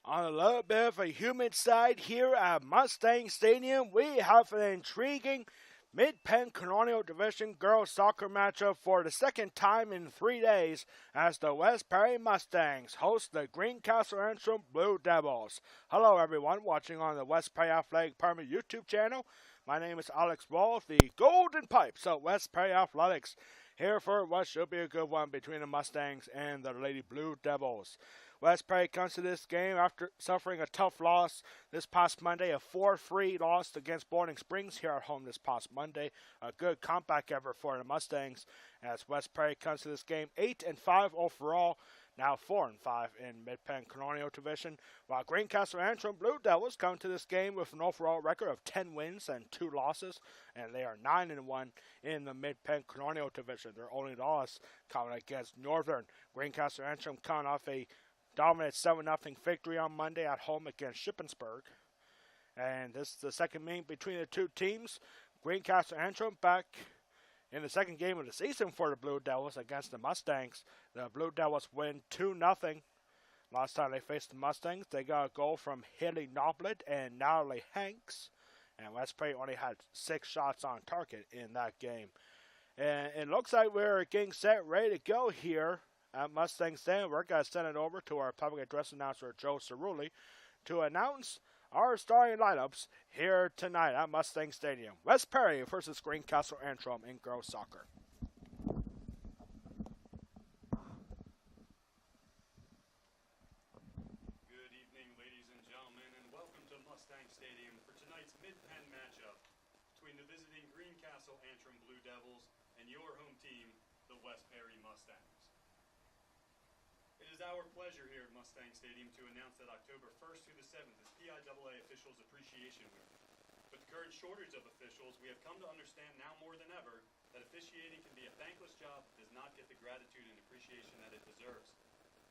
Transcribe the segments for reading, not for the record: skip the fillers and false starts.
On a little bit of a humid side here at Mustang Stadium, we have an intriguing Mid-Penn Colonial Division girls soccer matchup for the second time in 3 days as the West Perry Mustangs host the Greencastle-Antrim Blue Devils. Hello everyone watching on the West Perry Athletic Department YouTube channel. My name is Alex Wall, the Golden Pipes of West Perry Athletics, here for what should be a good one between the Mustangs and the Lady Blue Devils. West Perry comes to this game after suffering a tough loss this past Monday, a 4-3 loss against Boiling Springs here at home this past Monday. A good comeback effort for the Mustangs as West Perry comes to this game 8-5 overall, now 4-5 in Mid-Penn Colonial Division, while Greencastle-Antrim Blue Devils come to this game with an overall record of 10 wins and 2 losses, and they are 9-1 in the Mid-Penn Colonial Division. Their only loss coming against Northern. Greencastle-Antrim coming off a dominant 7-0 victory on Monday at home against Shippensburg. And this is the second meeting between the two teams. Greencastle-Antrim back in the second game of the season for the Blue Devils against the Mustangs. The Blue Devils win 2-0. Last time they faced the Mustangs, they got a goal from Haley Noblet and Natalie Hanks. And West Perry only had 6 shots on target in that game. And it looks like we're getting set, ready to go here at Mustang Stadium. We're going to send it over to our public address announcer, Joe Cerulli, to announce our starting lineups here tonight at Mustang Stadium. West Perry versus Greencastle-Antrim in girls soccer. Good evening, ladies and gentlemen, and welcome to Mustang Stadium for tonight's Mid-Penn matchup between the visiting Greencastle-Antrim Blue Devils and your home team, the West Perry Mustangs. It is our pleasure here at Mustang Stadium to announce that October 1st through the 7th is PIAA Officials Appreciation Week. With the current shortage of officials, we have come to understand now more than ever that officiating can be a thankless job that does not get the gratitude and appreciation that it deserves.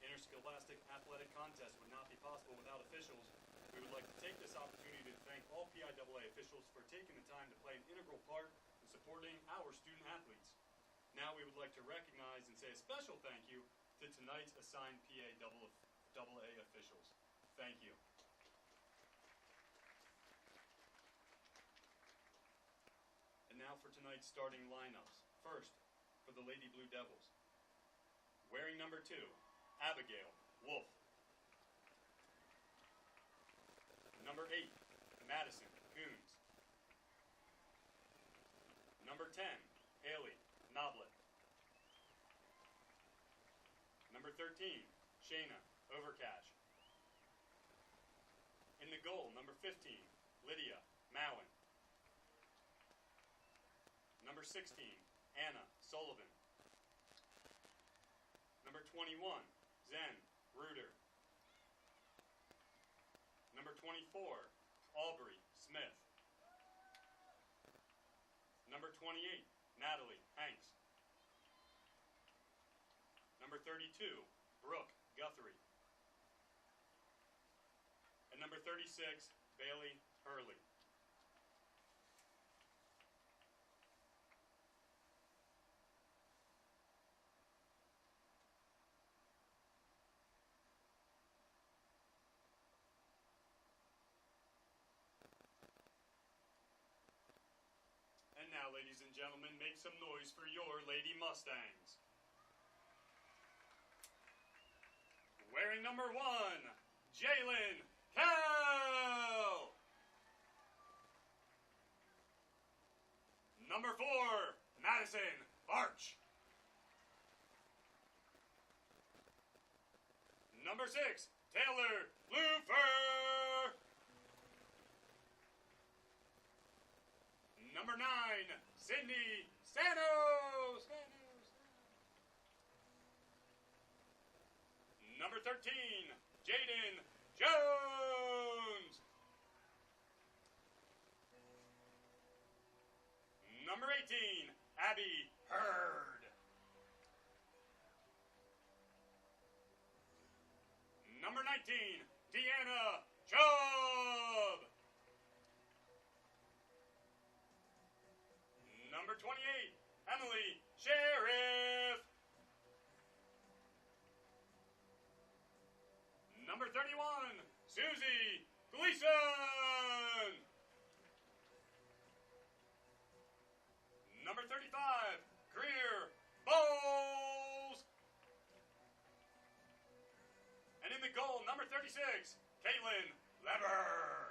Interscholastic athletic contests would not be possible without officials. We would like to take this opportunity to thank all PIAA officials for taking the time to play an integral part in supporting our student athletes. Now we would like to recognize and say a special thank you to tonight's assigned PIAA officials. Thank you. And now for tonight's starting lineups. First, for the Lady Blue Devils. Wearing number 2, Abigail Wolf. Number 8, Madison Coons. Number 10, Haley Noblet. Number 13, Shayna Overcash. In the goal, number 15, Lydia Mowen. Number 16, Anna Sullivan. Number 21, Zen Reuter. Number 24, Aubrey Smith. Number 28, Natalie Hanks. Number 32, Brooke Guthrie. And number 36, Bailey Hurley. And now, ladies and gentlemen, make some noise for your Lady Mustangs. Wearing number 1, Jalen Kell. Number 4, Madison Arch. Number 6, Taylor Lufer. Number 9, Sydney Stanos. Number 13, Jaden Jones. Number 18, Abby Hurd. Number 19, Deanna Chubb. Number 28, Emily Sheriff. Number 31, Susie Gleason. Number 35, Greer Bowles. And in the goal, number 36, Caitlin Lever.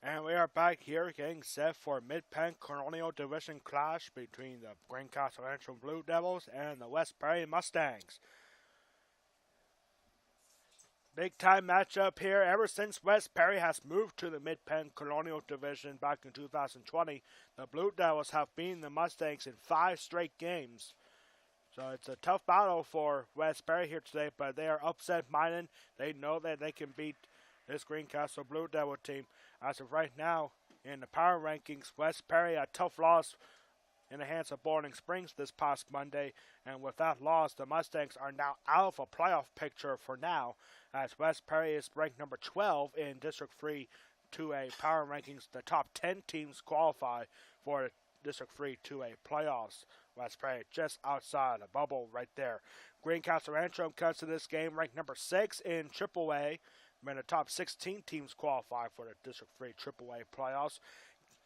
And we are back here getting set for Mid-Penn Colonial Division clash between the Greencastle-Antrim Blue Devils and the West Perry Mustangs. Big time matchup here. Ever since West Perry has moved to the Mid-Penn Colonial Division back in 2020, the Blue Devils have beaten the Mustangs in 5 straight games. So it's a tough battle for West Perry here today, but they are upset-minded. They know that they can beat this Greencastle Blue Devil team. As of right now, in the power rankings, West Perry a tough loss in the hands of Boiling Springs this past Monday, and with that loss, the Mustangs are now out of a playoff picture for now, as West Perry is ranked number 12 in District 3 2A power rankings. The top 10 teams qualify for the District 3 2A playoffs. West Perry just outside the bubble right there. Greencastle-Antrim comes to this game ranked number 6 in AAA. The top 16 teams qualify for the District 3 AAA playoffs.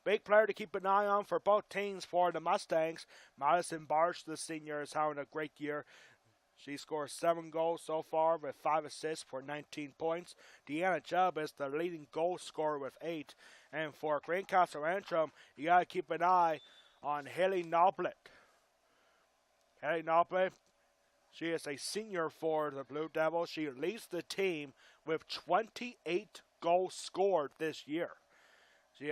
Big player to keep an eye on for both teams for the Mustangs. Madison Barch, the senior, is having a great year. She scores 7 goals so far with 5 assists for 19 points. Deanna Chubb is the leading goal scorer with 8. And for Greencastle-Antrim, you got to keep an eye on Haley Noblet. Haley Noblet, she is a senior for the Blue Devils. She leads the team with 28 goals scored this year. She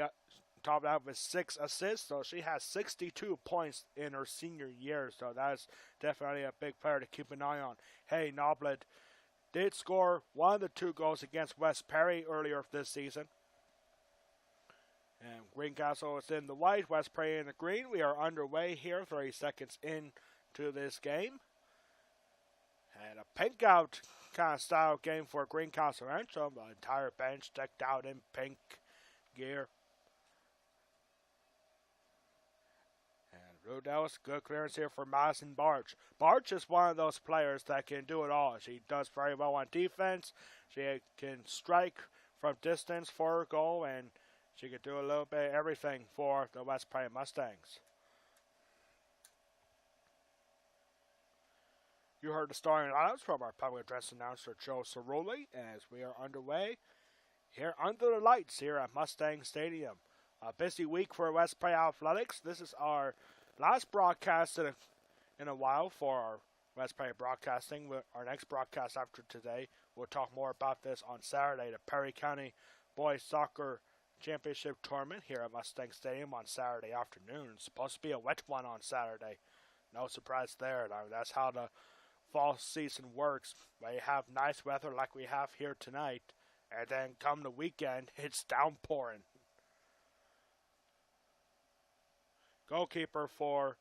topped out with 6 assists, so she has 62 points in her senior year. So that's definitely a big player to keep an eye on. Hey, Noblet did score one of the 2 goals against West Perry earlier this season. And Greencastle is in the white, West Perry in the green. We are underway here, 30 seconds into this game. And a pink out kind of style game for Greencastle-Antrim. The entire bench decked out in pink gear. And Blue Devils, good clearance here for Madison Barch. Barch is one of those players that can do it all. She does very well on defense. She can strike from distance for her goal, and she can do a little bit of everything for the West Perry Mustangs. You heard the starting lineups from our public address announcer, Joe Cerulli, as we are underway here under the lights here at Mustang Stadium. A busy week for West Perry Athletics. This is our last broadcast in a while for our West Perry broadcasting. Our next broadcast after today, we'll talk more about this on Saturday. The Perry County Boys Soccer championship tournament here at Mustang Stadium on Saturday afternoon. It's supposed to be a wet one on Saturday. No surprise there. That's how the fall season works. We have nice weather like we have here tonight, and then come the weekend, it's downpouring. Goalkeeper for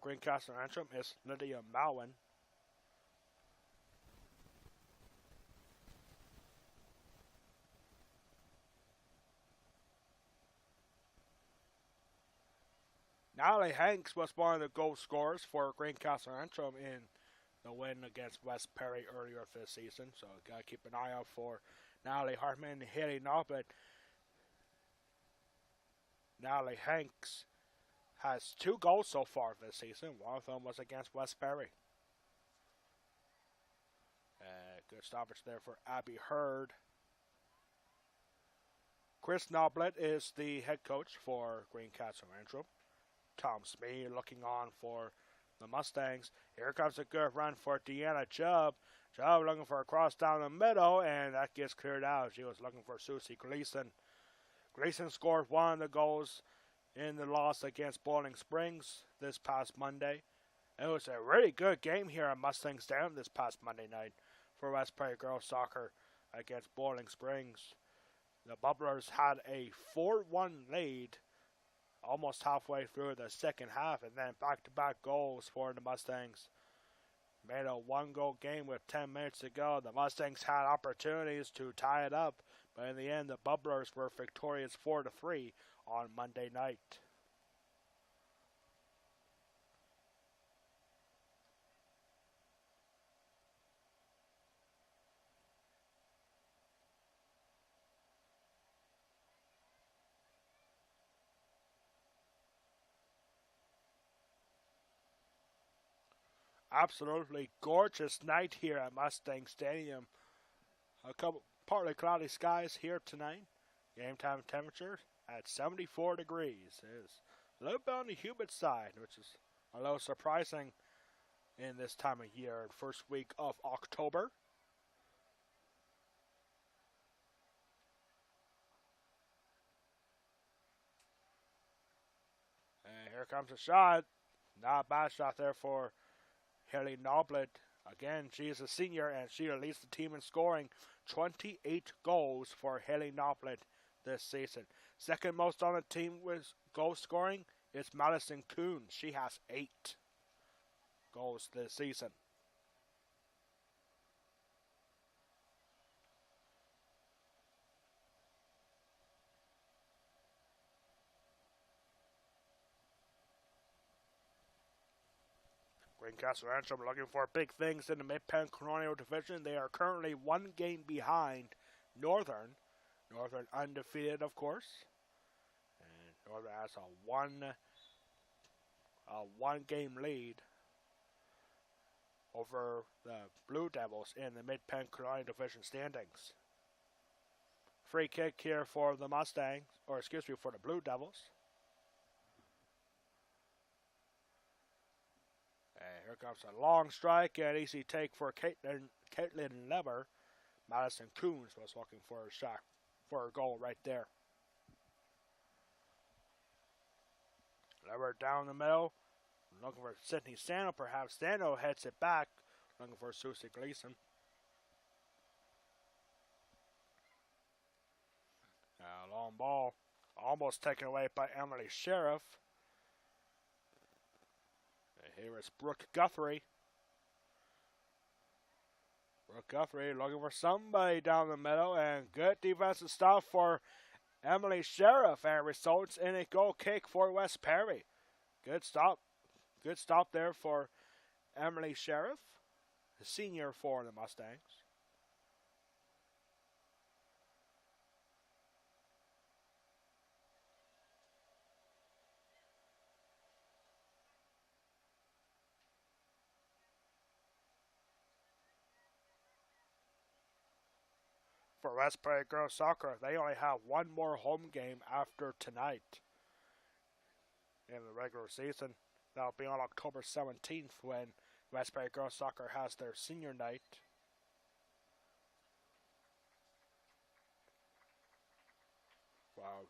Greencastle-Antrim is Lydia Mowen. Natalie Hanks was one of the goal scorers for Greencastle-Antrim in the win against West Perry earlier this season, so gotta keep an eye out for Natalie Hartman and Haley Nobbett. Natalie Hanks has 2 goals so far this season. One of them was against West Perry. Good stoppage there for Abby Hurd. Chris Noblet is the head coach for Greencastle-Antrim. Tom Smee looking on for the Mustangs. Here comes a good run for Deanna Chubb. Chubb looking for a cross down the middle, and that gets cleared out. She was looking for Susie Gleason. Gleason scored one of the goals in the loss against Bowling Springs this past Monday. It was a really good game here at Mustang Stadium this past Monday night for West Prairie Girls Soccer against Bowling Springs. The Bubblers had a 4-1 lead almost halfway through the second half, and then back-to-back goals for the Mustangs. Made a 1-goal game with 10 minutes to go. The Mustangs had opportunities to tie it up, but in the end, the Bubblers were victorious 4-3 on Monday night. Absolutely gorgeous night here at Mustang Stadium. A couple partly cloudy skies here tonight. Game time temperature at 74 degrees. It is a little bit on the humid side, which is a little surprising in this time of year, first week of October. And here comes a shot. Not a bad shot there for Haley Noblet. Again, she is a senior, and she leads the team in scoring. 28 goals for Haley Noblet this season. Second most on the team with goal scoring is Madison Coons. She has 8 goals this season. Greencastle-Antrim looking for big things in the Mid-Penn Colonial Division. They are currently 1 game behind Northern. Northern undefeated, of course. And Northern has a one-game lead over the Blue Devils in the Mid-Penn Colonial Division standings. Free kick here for the Mustangs, for the Blue Devils. And here comes a long strike and easy take for Caitlin Lever. Madison Coons was looking for a shot, for a goal right there. Lever down the middle, looking for Sydney Stano. Perhaps Stano heads it back, looking for Susie Gleason. Long ball, almost taken away by Emily Sheriff. And here is Brooke Guthrie. Brooke Guthrie looking for somebody down the middle, and good defensive stop for Emily Sheriff, and it results in a goal kick for West Perry. Good stop there for Emily Sheriff, the senior for the Mustangs. For West Prairie Girls Soccer, they only have 1 more home game after tonight in the regular season. That'll be on October 17th when West Prairie Girls Soccer has their senior night.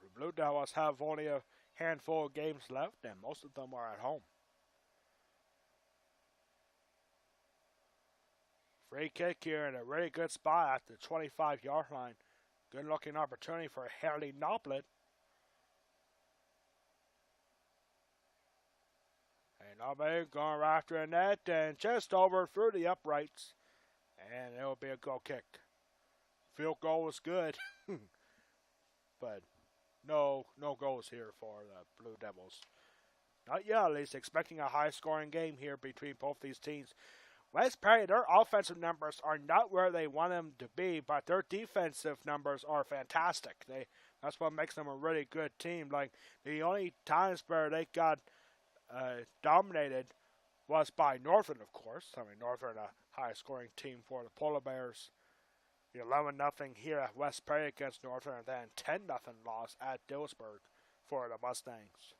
the Blue Devils have only a handful of games left, and most of them are at home. Free kick here in a really good spot at the 25-yard line. Good looking opportunity for Harley Noblet. And Noblet going right after the net and just over through the uprights. And it will be a goal kick. Field goal was good. But no goals here for the Blue Devils. Not yet, at least. Expecting a high-scoring game here between both these teams. West Perry, their offensive numbers are not where they want them to be, but their defensive numbers are fantastic. That's what makes them a really good team. Like, the only times where they got dominated was by Northern, of course. I mean, Northern, a high-scoring team for the Polar Bears. 11-0 here at West Perry against Northern, and then 10-0 loss at Dillsburg for the Mustangs.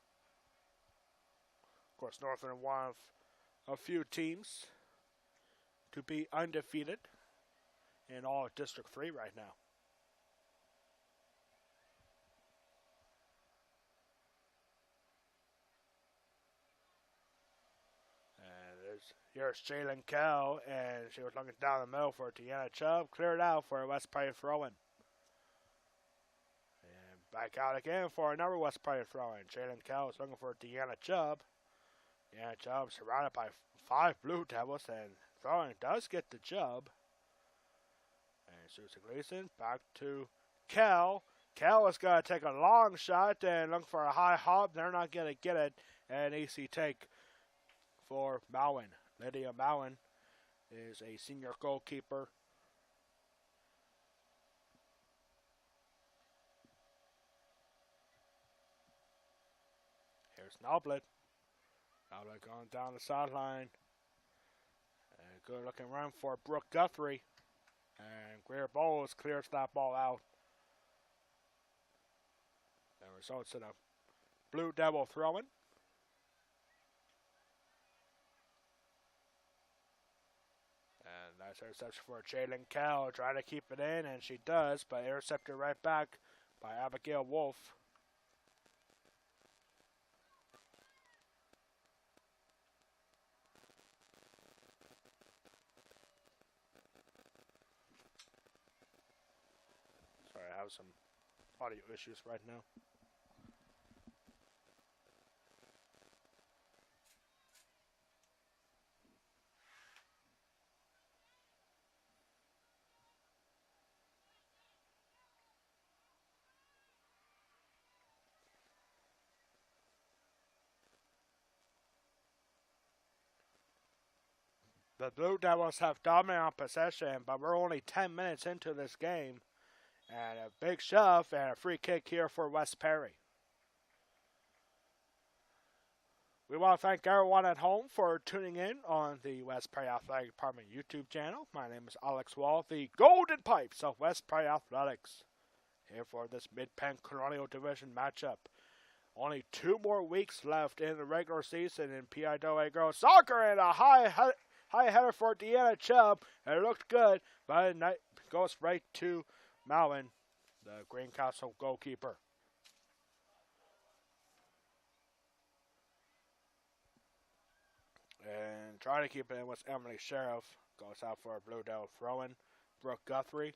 Of course, Northern one of a few teams to be undefeated in all of District 3 right now. And here's Jalen Kell, and she was looking down the middle for Deanna Chubb. Cleared out for a West Perry throw-in. And back out again for another West Perry throw-in. Jalen Kell is looking for Deanna Chubb. Deanna Chubb surrounded by 5 Blue Devils, and throwing does get the Chubb. And Susan Gleason back to Kell. Kell is going to take a long shot and look for a high hop. They're not going to get it. And easy take for Mowen. Lydia Mowen is a senior goalkeeper. Here's Noblet. Noblet going down the sideline. Good looking run for Brooke Guthrie. And Greer Bowles clears that ball out. That results in a Blue Devil throw-in. And nice interception for Jalen Kell, trying to keep it in, and she does, but intercepted right back by Abigail Wolf. I have some audio issues right now. The Blue Devils have dominant possession, but we're only 10 minutes into this game. And a big shove and a free kick here for West Perry. We want to thank everyone at home for tuning in on the West Perry Athletic Department YouTube channel. My name is Alex Wall, the Golden Pipes of West Perry Athletics, here for this Mid-Penn Colonial Division matchup. Only 2 more weeks left in the regular season in PIAA Girls Soccer, and a high header for Deanna Chubb. It looked good, but it goes right to Mowen, the Greencastle goalkeeper. And trying to keep it in with Emily Sheriff. Goes out for a Blue Devil throw-in. Brooke Guthrie.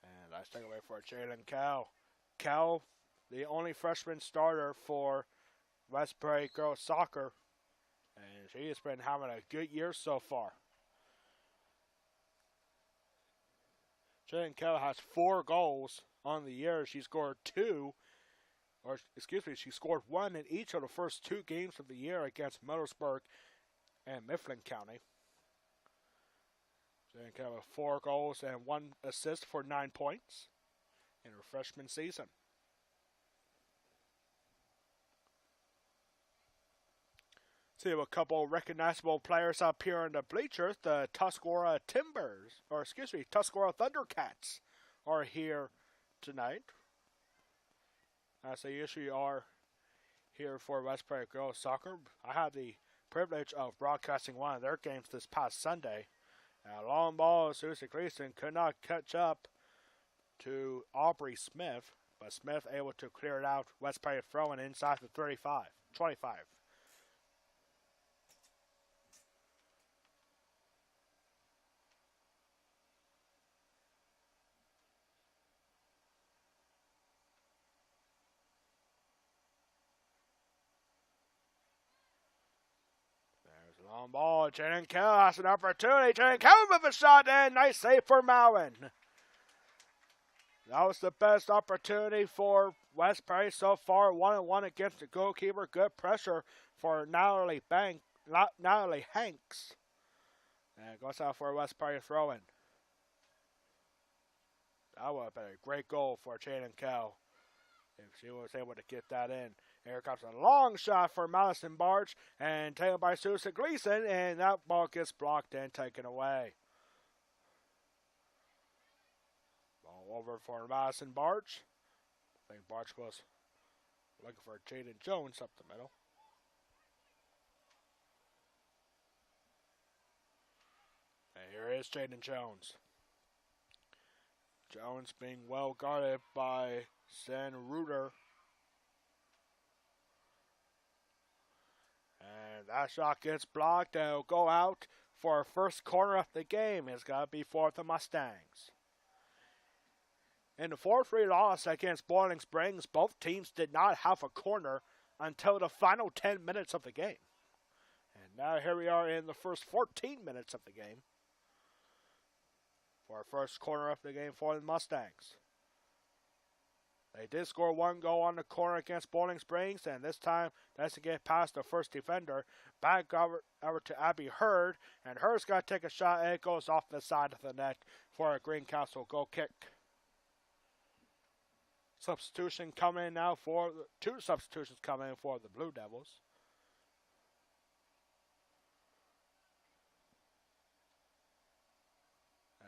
And nice takeaway for Jalen Kell. Kell, the only freshman starter for West Perry Girls Soccer. And she has been having a good year so far. Jalen Kell has 4 goals on the year. She scored 2. She scored 1 in each of the first 2 games of the year against Middlesburg and Mifflin County. Jalen Kell with 4 goals and 1 assist for 9 points in her freshman season. See a couple recognizable players up here in the bleachers. The Tuscarora Thundercats are here tonight, as they usually are here for West Perry Girls Soccer. I had the privilege of broadcasting one of their games this past Sunday, A long ball, Susie Gleason could not catch up to Aubrey Smith, but Smith able to clear it out. West Perry throwing inside the 25, 25. There's a long ball. Jaden Kell has an opportunity. Jaden Kell with a shot, and nice save for Malin. That was the best opportunity for West Perry so far. 1-1 against the goalkeeper. Good pressure for Natalie Hanks. And it goes out for West Perry throw-in. That would have been a great goal for Jaden Kell if she was able to get that in. Here comes a long shot for Madison Barch and taken by Susan Gleason, and that ball gets blocked and taken away. Over for Madison Barch. I think Barch was looking for Jaden Jones up the middle. And here is Jaden Jones. Jones being well guarded by Sen Reuter. And that shot gets blocked and it'll go out for our first corner of the game. It's got to be for the Mustangs. In the 4-3 loss against Boiling Springs, both teams did not have a corner until the final 10 minutes of the game. And now here we are in the first 14 minutes of the game for our first corner of the game for the Mustangs. They did score one goal on the corner against Boiling Springs, and this time that's to get past the first defender. Back over to Abby Hurd, and Hurd's got to take a shot, and it goes off the side of the net for a Greencastle goal kick. Substitution coming in now for two substitutions coming in for the Blue Devils.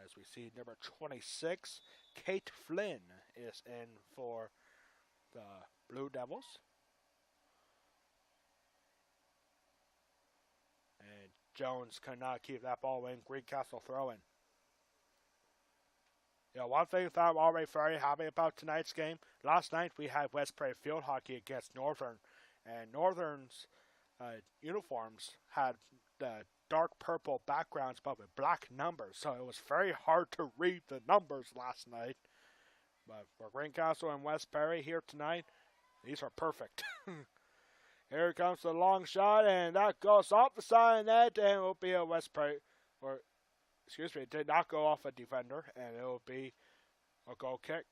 As we see, number 26, Kate Flynn is in for the Blue Devils. And Jones cannot keep that ball in. Greencastle throwing. One thing that I'm already very happy about tonight's game, last night we had West Prairie field hockey against Northern, and Northern's uniforms had the dark purple backgrounds but with black numbers, so it was very hard to read the numbers last night. But for Greencastle and West Perry here tonight, these are perfect. Here comes the long shot, and that goes off the side of the net, and it will be a West Perry, it did not go off a defender, and it will be a goal kick.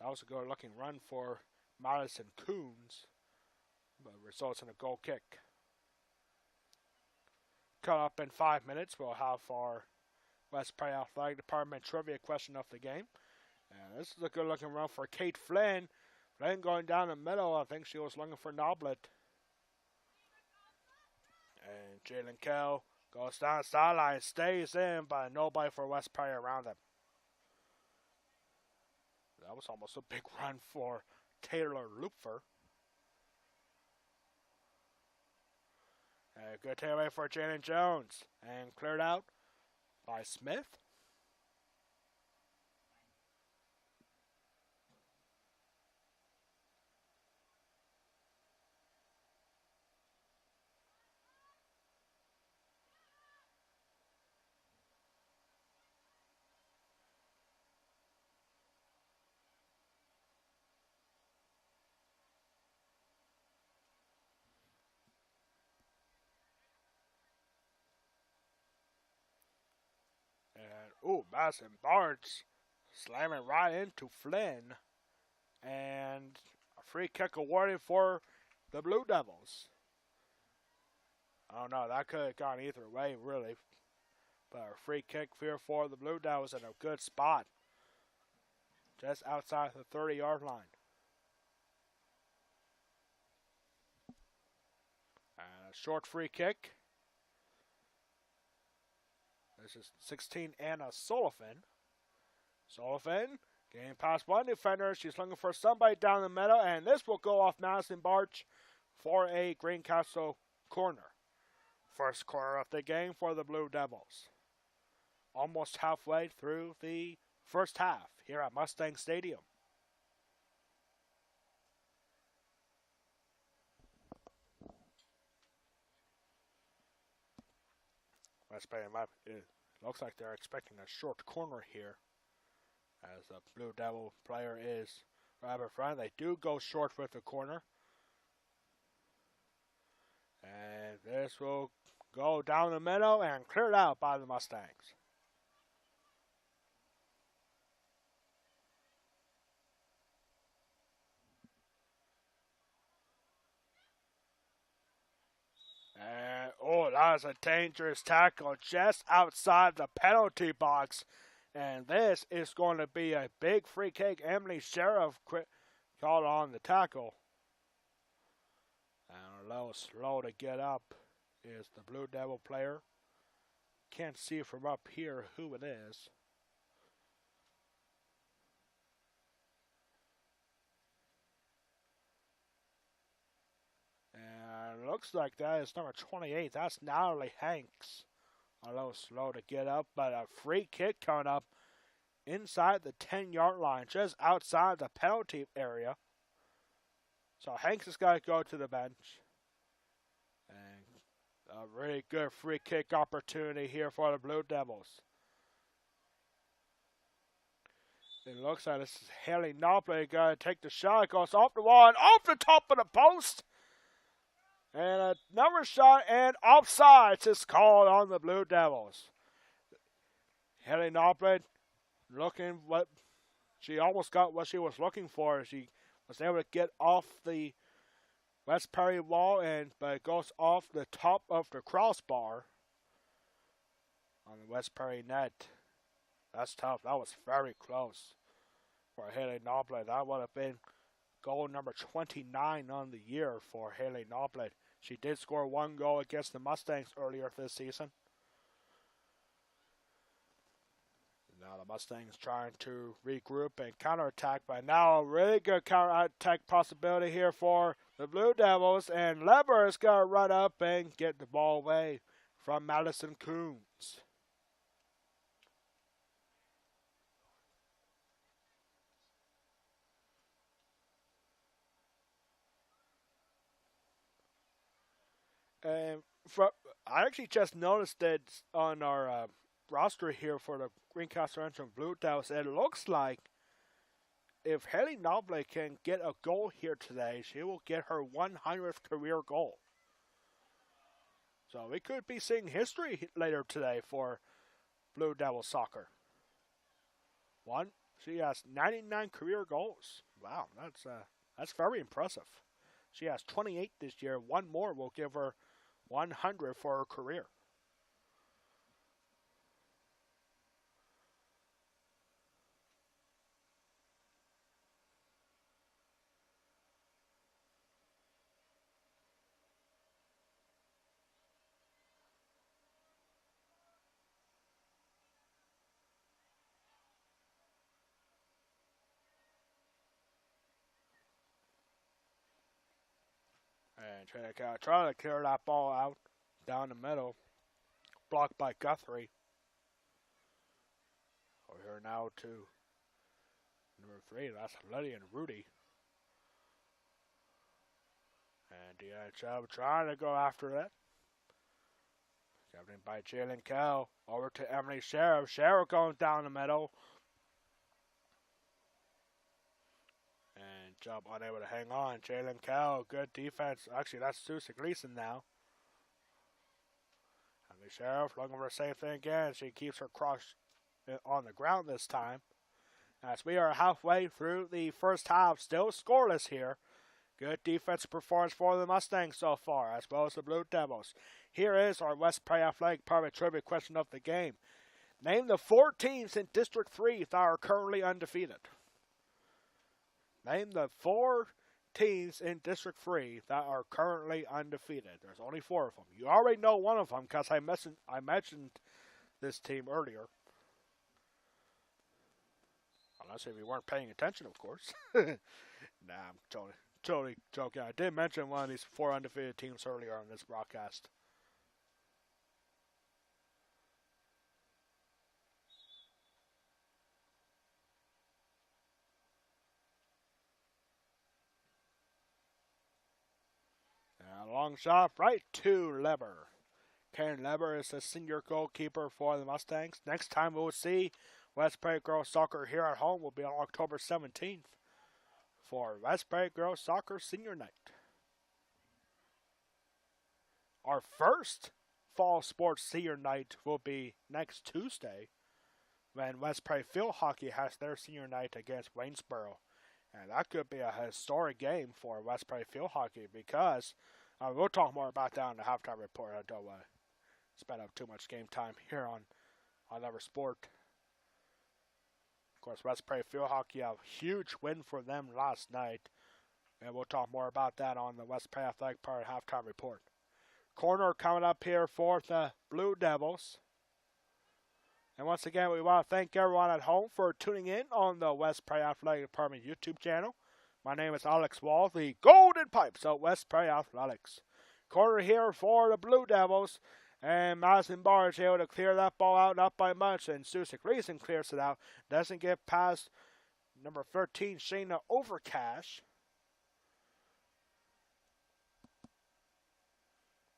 That was a good looking run for Madison Coons, but results in a goal kick. Coming up in 5 minutes, we'll have our West Perry Athletic Department trivia question of the game. And this is a good looking run for Kate Flynn. Flynn going down the middle, I think she was looking for Noblet. And Jalen Kell goes down the sideline, stays in, but nobody for West Perry around him. That was almost a big run for Taylor Lupfer. And a good takeaway for Jaden Jones. And cleared out by Smith. Madison Barnes slamming right into Flynn. And a free kick awarded for the Blue Devils. I don't know, that could have gone either way, really. But a free kick here for the Blue Devils in a good spot. Just outside the 30-yard line. And a short free kick. This is 16, Anna Sullivan. Sullivan getting past one defender. She's looking for somebody down the middle, and this will go off Madison Barch for a Greencastle corner. First corner of the game for the Blue Devils. almost halfway through the first half here at Mustang Stadium. It looks like they're expecting a short corner here, as the Blue Devil player is rather front. They do go short with the corner. And this will go down the middle and cleared out by the Mustangs. And, oh, that was a dangerous tackle just outside the penalty box. And this is going to be a big free kick. Emily Sheriff called on the tackle. And a little slow to get up is the Blue Devil player. Can't see from up here who it is. And it looks like that is number 28. That's Natalie Hanks. A little slow to get up, but a free kick coming up inside the 10-yard line, just outside the penalty area. So Hanks has got to go to the bench. And a really good free kick opportunity here for the Blue Devils. It looks like this is Haley Nopley going to take the shot. It goes off the wall and off the top of the post. And another shot and offsides is called on the Blue Devils. Haley Nopley looking what she almost got what she was looking for. She was able to get off the West Perry wall, but it goes off the top of the crossbar on the West Perry net. That's tough. That was very close for Haley Nopley. That would have been goal number 29 on the year for Haley Nopley. She did score one goal against the Mustangs earlier this season. Now the Mustangs trying to regroup and counterattack, but now a really good counterattack possibility here for the Blue Devils, and Lever is going to run up and get the ball away from Madison Coons. And I actually just noticed that on our roster here for the Greencastle-Antrim Blue Devils, it looks like if Haley Nobley can get a goal here today, she will get her 100th career goal. So we could be seeing history later today for Blue Devil soccer. She has 99 career goals. Wow, that's very impressive. She has 28 this year. One more will give her 100 for her career. And try to clear that ball out down the middle. Blocked by Guthrie. Over here now to number 3. That's Lydia and Rudy. And Deanna Chubb trying to go after it. Captained by Jalen Kell. Over to Emily Sheriff. Sheriff going down the middle. And Chubb unable to hang on. Jalen Kell, good defense. Actually, that's Susan Gleason now. Emily Sheriff looking for the same thing again. She keeps her cross on the ground this time. As we are halfway through the first half, still scoreless here. Good defensive performance for the Mustangs so far, as well as the Blue Devils. Here is our West Perry Athletic Private Trivia question of the game. Name the 4 teams in District 3 that are currently undefeated. Name the 4 teams in District 3 that are currently undefeated. There's only 4 of them. You already know one of them because I mentioned this team earlier. Unless if you weren't paying attention, of course. Nah, I'm totally joking. I did mention one of these 4 undefeated teams earlier on this broadcast. long shot right to Leber. Karen Leber is the senior goalkeeper for the Mustangs. Next time we'll see West Prairie Girls Soccer here at home will be on October 17th for West Prairie Girls Soccer Senior Night. Our first fall sports senior night will be next Tuesday when West Prairie Field Hockey has their senior night against Waynesboro. And that could be a historic game for West Prairie Field Hockey because we'll talk more about that in the halftime report. I don't spend up too much game time here on Ever Sport. Of course, West Prairie Field Hockey, a huge win for them last night. And we'll talk more about that on the West Prairie Athletic Part halftime report. Corner coming up here for the Blue Devils. And once again, we want to thank everyone at home for tuning in on the West Prairie Athletic Department YouTube channel. My name is Alex Wall, the Golden Pipes of West Prairie Athletics. Corner here for the Blue Devils. And Madison Barr is able to clear that ball out, not by much. And Susan Gleason clears it out. Doesn't get past number 13, Shayna Overcash.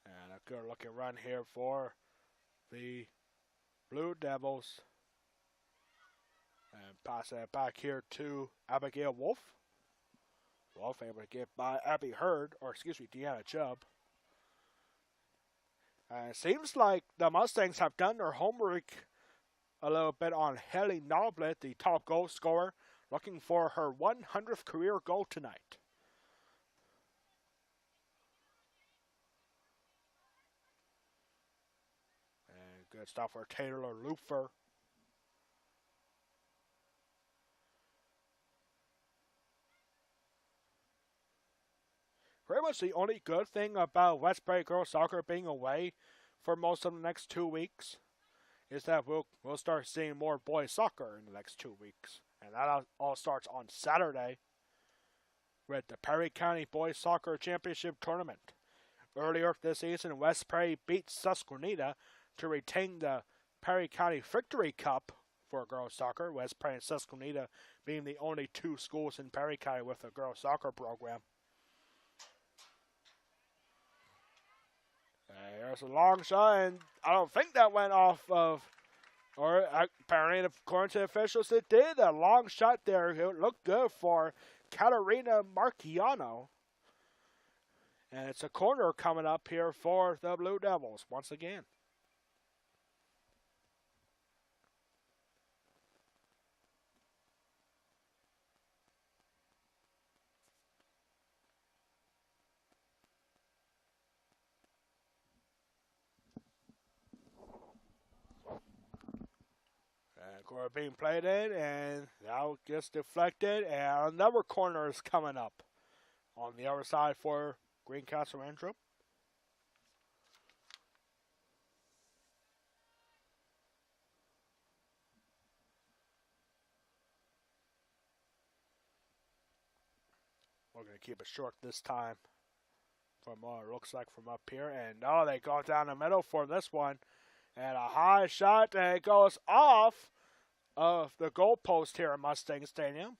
And a good looking run here for the Blue Devils. And passing it back here to Abigail Wolf. Wolf able to get by Deanna Chubb. It seems like the Mustangs have done their homework a little bit on Haley Noblet, the top goal scorer, looking for her 100th career goal tonight. And good stuff for Taylor Lufer. Pretty much the only good thing about West Prairie Girls Soccer being away for most of the next 2 weeks is that we'll start seeing more boys soccer in the next 2 weeks. And that all starts on Saturday with the Perry County Boys Soccer Championship Tournament. Earlier this season, West Prairie beat Susquehanna to retain the Perry County Victory Cup for girls soccer. West Prairie and Susquehanna being the only 2 schools in Perry County with a girls soccer program. There's a long shot, and I don't think that went off of, or apparently according to officials it did. A long shot there. It looked good for Katarina Marchiano. And it's a corner coming up here for the Blue Devils once again. Corner being played in, and now gets deflected, and another corner is coming up on the other side for Greencastle-Antrim. We're going to keep it short this time from what it looks like from up here, and they go down the middle for this one, and a high shot, and it goes off of the goalpost here at Mustang Stadium.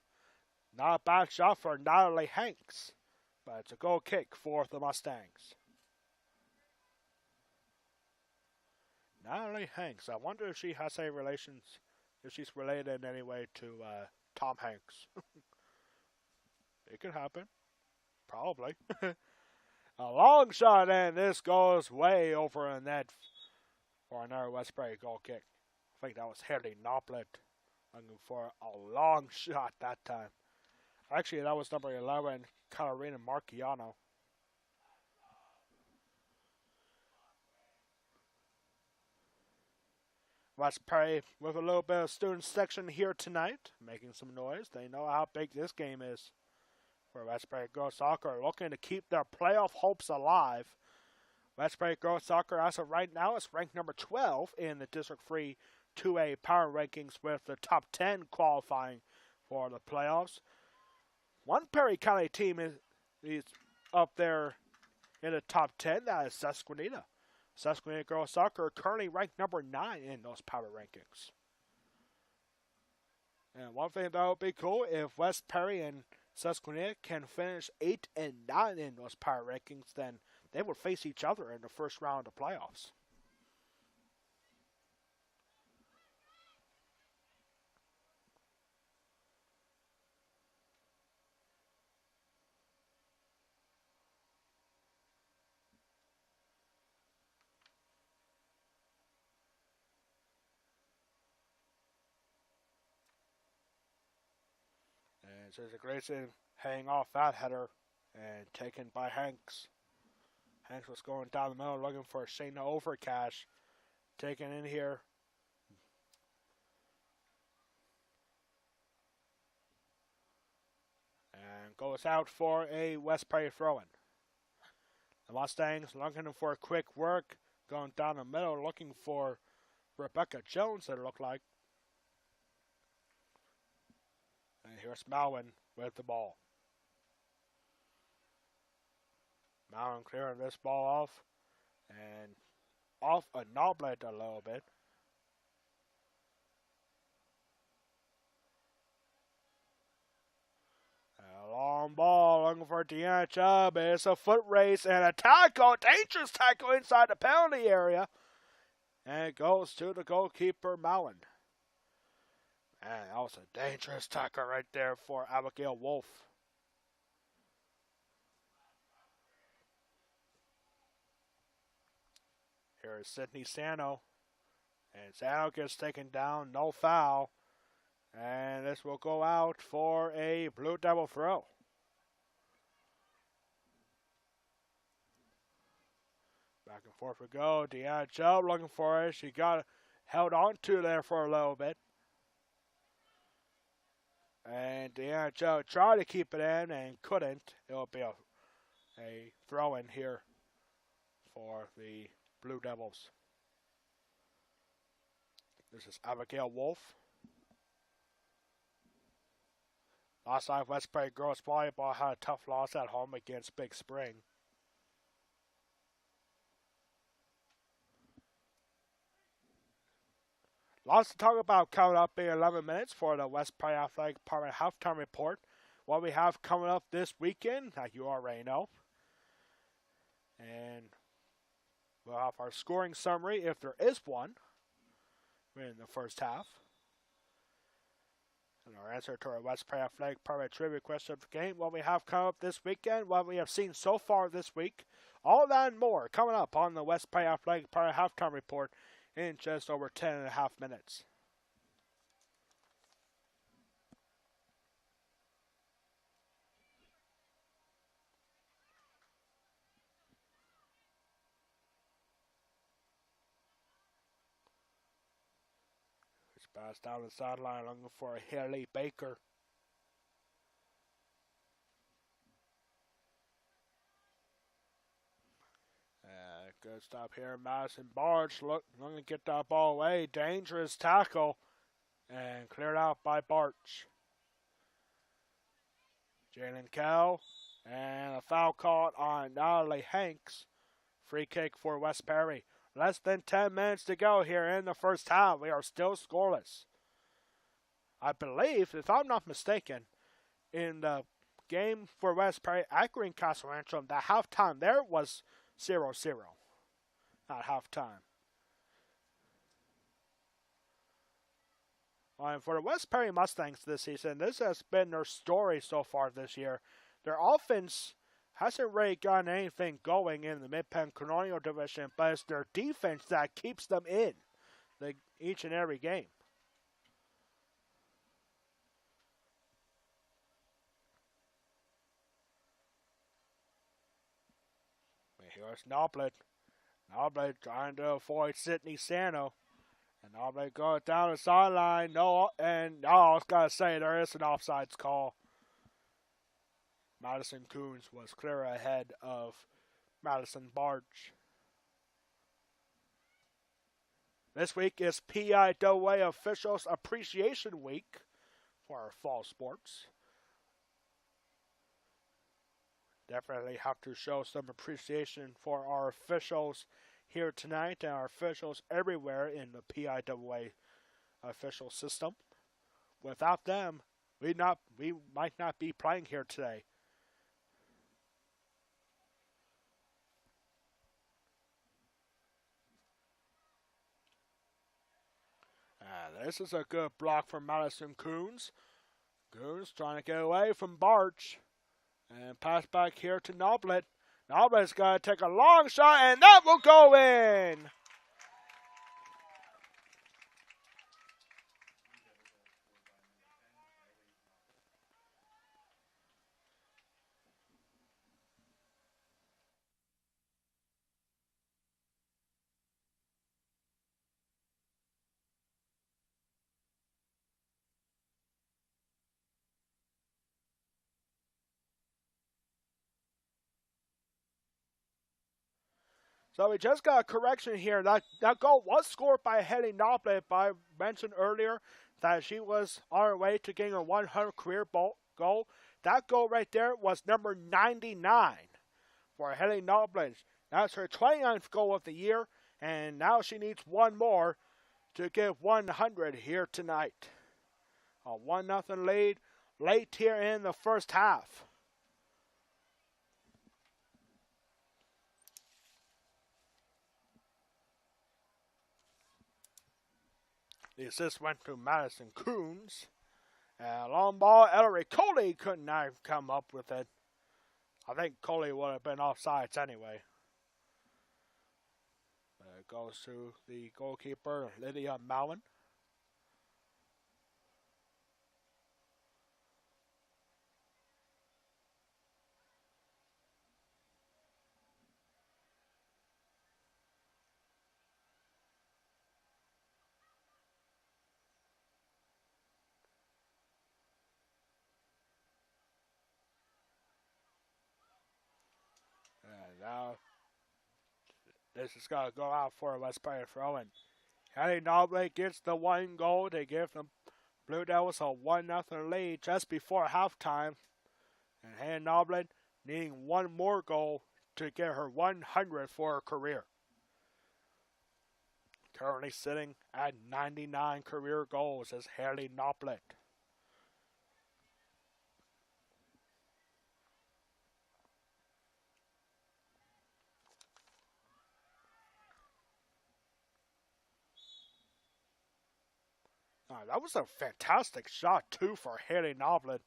Not a bad shot for Natalie Hanks, but it's a goal kick for the Mustangs. Natalie Hanks, I wonder if she has any relations, if she's related in any way to Tom Hanks. It could happen. Probably. A long shot, and this goes way over the net for another West Prairie goal kick. I think that was Haley Noblet looking for a long shot that time. Actually, that was number 11, Katarina Marchiano. West Prairie with a little bit of student section here tonight, making some noise. They know how big this game is for West Prairie Girls Soccer, looking to keep their playoff hopes alive. West Prairie Girls Soccer, as of right now, is ranked number 12 in the District 3 2A power rankings, with the top 10 qualifying for the playoffs. One Perry County team is up there in the top 10. That is Susquehanna. Susquehanna Girls Soccer currently ranked number 9 in those power rankings. And one thing that would be cool, if West Perry and Susquehanna can finish 8 and 9 in those power rankings, then they would face each other in the first round of the playoffs. And Cesar Grayson hanging off that header and taken by Hanks. Hanks was going down the middle looking for Shayna Overcash. Taken in here. And goes out for a West Perry throw-in. The Mustangs looking for a quick work. Going down the middle looking for Rebecca Jones, it looked like. And here's Malwin with the ball. Malwin clearing this ball off. And off a Noblet a little bit. A long ball looking for Deanna Chubb. It's a foot race and a tackle. Dangerous tackle inside the penalty area. And it goes to the goalkeeper, Malin. And that was a dangerous tackle right there for Abigail Wolf. Here is Sydney Sano. And Sano gets taken down. No foul. And this will go out for a Blue Devil throw. Back and forth we go. Deanna Chubb looking for it. She got held on to there for a little bit. And Deanna Chubb tried to keep it in and couldn't. It will be a throw in here for the Blue Devils. This is Abigail Wolf. Last night, West Perry girls volleyball had a tough loss at home against Big Spring. Lots to talk about coming up in 11 minutes for the West Perry Athletic Department halftime report. What we have coming up this weekend, like you already know. And we'll have our scoring summary, if there is one, in the first half. And our answer to our West Perry Athletic Department trivia question of the game, what we have coming up this weekend, what we have seen so far this week. All that and more coming up on the West Perry Athletic Department halftime report in just over 10.5 minutes. It's passed down the sideline looking for Haley Baker. Good stop here. Madison Barge looking to get that ball away. Dangerous tackle. And cleared out by Barch. Jalen Kell. And a foul caught on Natalie Hanks. Free kick for West Perry. Less than 10 minutes to go here in the first half. We are still scoreless. I believe, if I'm not mistaken, in the game for West Perry at Greencastle-Antrim, the halftime there was 0-0. At halftime. And for the West Perry Mustangs this season, this has been their story so far this year. Their offense hasn't really gotten anything going in the Mid-Penn Colonial Division, but it's their defense that keeps them in each and every game. Here's Noblet. Noblet trying to avoid Sydney Sano. And Noblet going down the sideline. I was going to say there is an offsides call. Madison Coons was clear ahead of Madison Barge. This week is PIAA Officials Appreciation Week for our fall sports. Definitely have to show some appreciation for our officials here tonight and our officials everywhere in the PIAA official system. Without them, we might not be playing here today. This is a good block from Madison Coons. Coons trying to get away from Barch. And pass back here to Noblet. Noblet's going to take a long shot, and that will go in. So we just got a correction here. That goal was scored by Haley Noblet, but I mentioned earlier that she was on her way to getting a 100 career goal. That goal right there was number 99 for Haley Noblet. That's her 29th goal of the year, and now she needs one more to get 100 here tonight. A 1-0 lead late here in the first half. The assist went to Madison Coons. Long ball, Ellery Coley could not come up with it. I think Coley would have been offsides anyway. It goes to the goalkeeper, Lydia Mallon. And now this is going to go out for a West Perry throw-in. Haley Noblet gets the one goal to give the Blue Devils a 1-0 lead just before halftime. And Haley Noblet needing one more goal to get her 100 for her career. Currently sitting at 99 career goals as Haley Noblet. That was a fantastic shot, too, for Haley Noblet.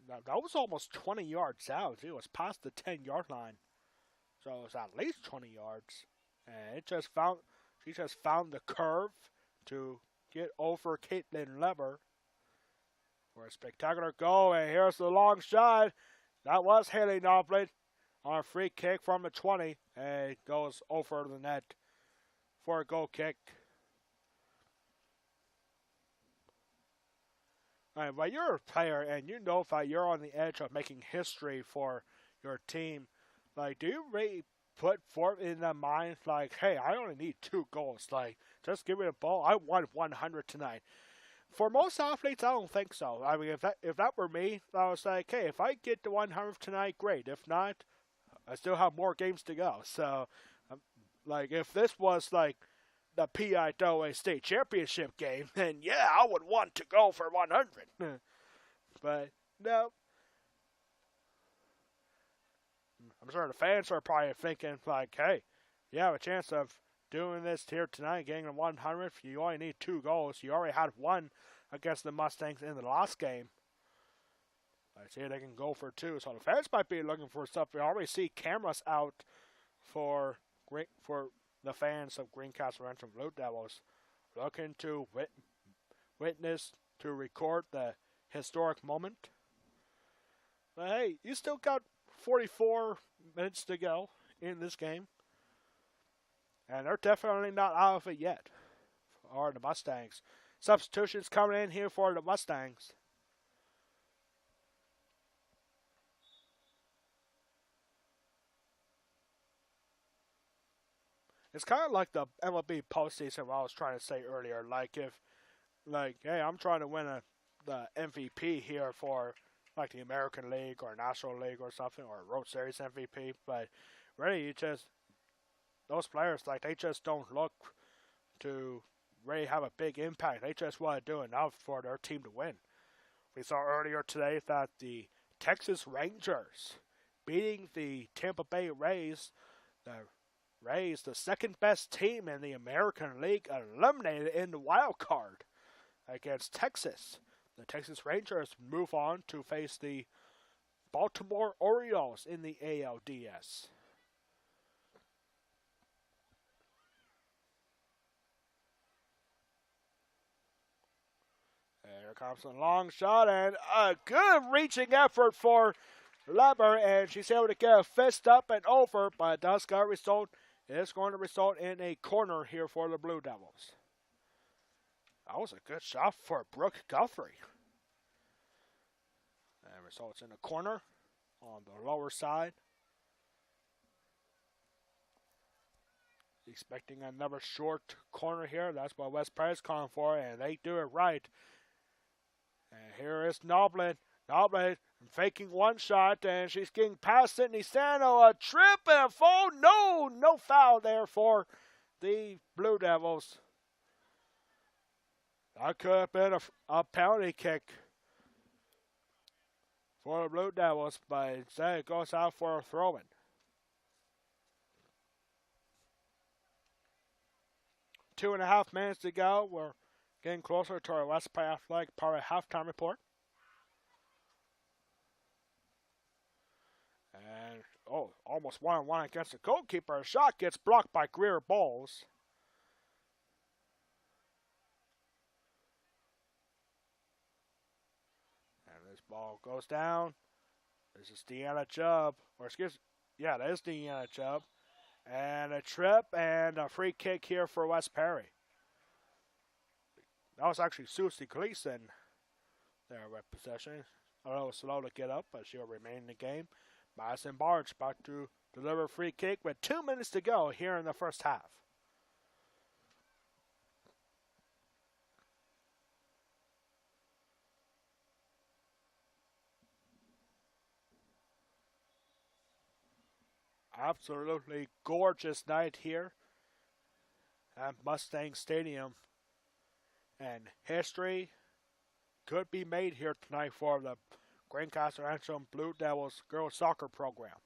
That was almost 20 yards out. It was past the 10-yard line. So it was at least 20 yards. And she just found the curve to get over Caitlin Lever for a spectacular goal. And here's the long shot. That was Haley Noblet on a free kick from the 20. And it goes over the net for a goal kick. And when you're a player and you know that you're on the edge of making history for your team, like, do you really put forth in the mind, like, hey, I only need 2 goals. Like, just give me the ball. I want 100 tonight. For most athletes, I don't think so. I mean, if that were me, I was like, hey, if I get the 100 tonight, great. If not, I still have more games to go. So, like, if this was, like, the PIAA State Championship game, then yeah, I would want to go for 100. But no. I'm sure the fans are probably thinking, like, hey, you have a chance of doing this here tonight, getting a 100. You only need 2 goals. You already had 1 against the Mustangs in the last game. I see they can go for 2. So the fans might be looking for stuff. We already see cameras out for the fans of Greencastle-Antrim Blue Devils, looking to witness, to record the historic moment. But hey, you still got 44 minutes to go in this game. And they're definitely not out of it yet, or the Mustangs. Substitutions coming in here for the Mustangs. It's kind of like the MLB postseason, what I was trying to say earlier. Like, hey, I'm trying to win the MVP here for, like, the American League or National League or something, or World Series MVP. But really, those players, like, they just don't look to really have a big impact. They just want to do enough for their team to win. We saw earlier today that the Texas Rangers beating the Tampa Bay Rays, the Rays, the second best team in the American League, eliminated in the wild card against Texas. The Texas Rangers move on to face the Baltimore Orioles in the ALDS. Here comes a long shot and a good reaching effort for Leber, and she's able to get a fist up and over, but it does got a result. It's going to result in a corner here for the Blue Devils. That was a good shot for Brooke Guthrie. And results in a corner on the lower side. Expecting another short corner here. That's what West Perry's calling for, and they do it right. And here is Noblin. Noblin faking one shot, and she's getting past Sydney Sano. A trip and a fall. No foul there for the Blue Devils. That could have been a penalty kick for the Blue Devils, but instead it goes out for a throw-in. 2.5 minutes to go. We're getting closer to our West Bay Athletic Power halftime report. And, almost 1-on-1 against the goalkeeper. A shot gets blocked by Greer Bowles. And this ball goes down. This is Deanna Chubb. That is Deanna Chubb. And a trip and a free kick here for West Perry. That was actually Susie Gleason there with possession. A little slow to get up, but she'll remain in the game. Madison Barge about to deliver a free kick with 2 minutes to go here in the first half. Absolutely gorgeous night here at Mustang Stadium. And history could be made here tonight for the Greencastle-Antrim Blue Devils girls soccer program.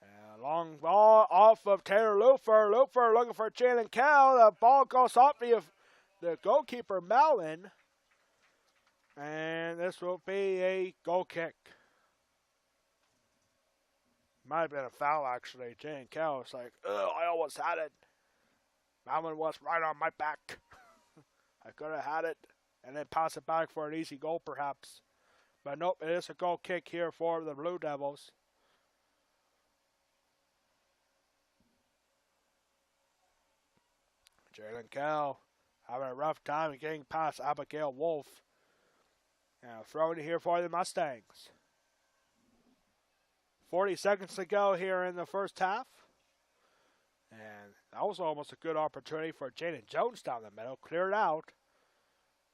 And a long ball off of Taylor Lufer. Lufer looking for Jalen Kell. The ball goes off the goalkeeper, Mellon. And this will be a goal kick. Might have been a foul, actually. Jalen Kell was like, I almost had it. Mellon was right on my back. I could have had it and then pass it back for an easy goal, perhaps. But nope, it is a goal kick here for the Blue Devils. Jalen Kell having a rough time getting past Abigail Wolf. Now throwing it here for the Mustangs. 40 seconds to go here in the first half. And that was almost a good opportunity for Jaden Jones down the middle. Cleared out.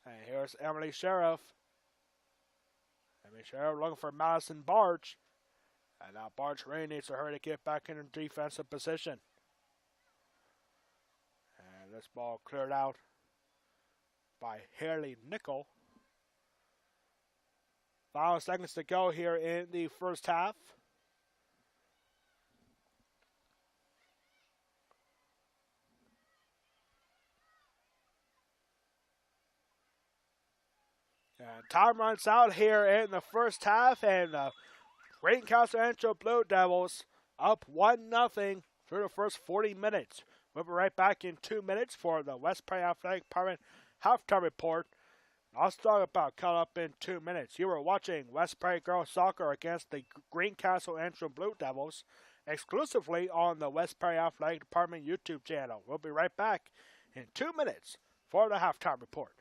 And here's Emily Sheriff. Emily Sheriff looking for Madison Barge. And now Barge really needs to hurry to get back in a defensive position. And this ball cleared out by Haley Nickel. 5 seconds to go here in the first half. And time runs out here in the first half, and the Greencastle-Antrim Blue Devils up 1-0 through the first 40 minutes. We'll be right back in 2 minutes for the West Point Athletic Department halftime report. I'll talk about cut up in 2 minutes. You are watching West Prairie Girls Soccer against the Greencastle-Antrim Blue Devils exclusively on the West Prairie Athletic Department YouTube channel. We'll be right back in 2 minutes for the halftime report.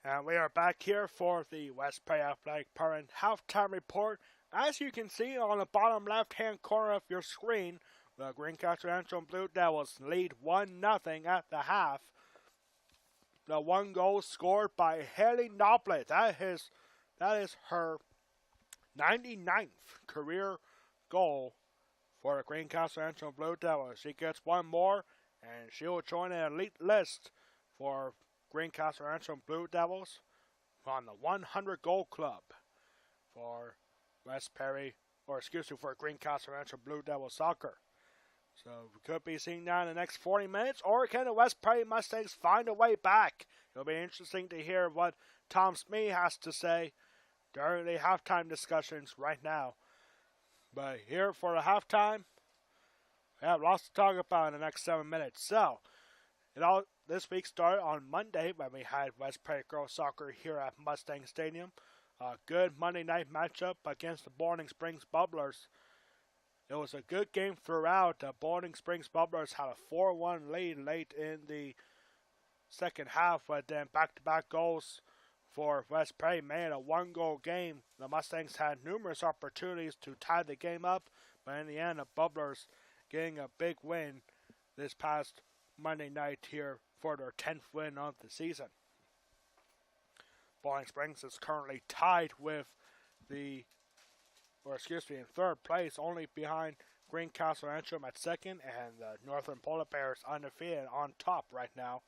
And we are back here for the West Prairie Athletic Parent halftime report. As you can see on the bottom left-hand corner of your screen, the Greencastle-Antrim Blue Devils lead 1-0 at the half. The one goal scored by Haley Noblet. That is her 99th career goal for the Greencastle-Antrim Blue Devils. She gets one more, and she will join an elite list for Greencastle-Antrim Blue Devils on the 100 Goal Club for for Greencastle-Antrim Blue Devil Soccer. So we could be seeing that in the next 40 minutes, or can the West Prairie Mustangs find a way back? It'll be interesting to hear what Tom Smee has to say during the halftime discussions right now. But here for the halftime, we have lots to talk about in the next 7 minutes. So, this week started on Monday when we had West Prairie Girls Soccer here at Mustang Stadium. A good Monday night matchup against the Boarding Springs Bubblers. It was a good game throughout. The Boarding Springs Bubblers had a 4-1 lead late in the second half, but then back-to-back goals for West Prairie made a one-goal game. The Mustangs had numerous opportunities to tie the game up, but in the end, the Bubblers getting a big win this past Monday night here for their 10th win of the season. Boarding Springs is currently tied with in third place, only behind Greencastle-Antrim at second, and the Northern Polar Bears undefeated on top right now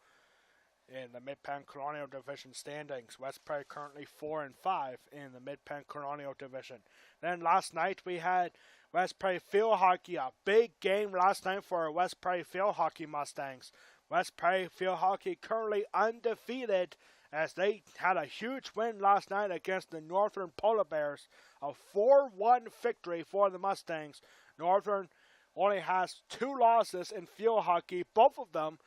in the Mid-Penn Colonial Division standings. West Prairie currently 4-5 in the Mid-Penn Colonial Division. Then last night we had West Prairie Field Hockey, a big game last night for our West Prairie Field Hockey Mustangs. West Prairie Field Hockey currently undefeated as they had a huge win last night against the Northern Polar Bears. A 4-1 victory for the Mustangs. Northern only has 2 losses in field hockey, both of them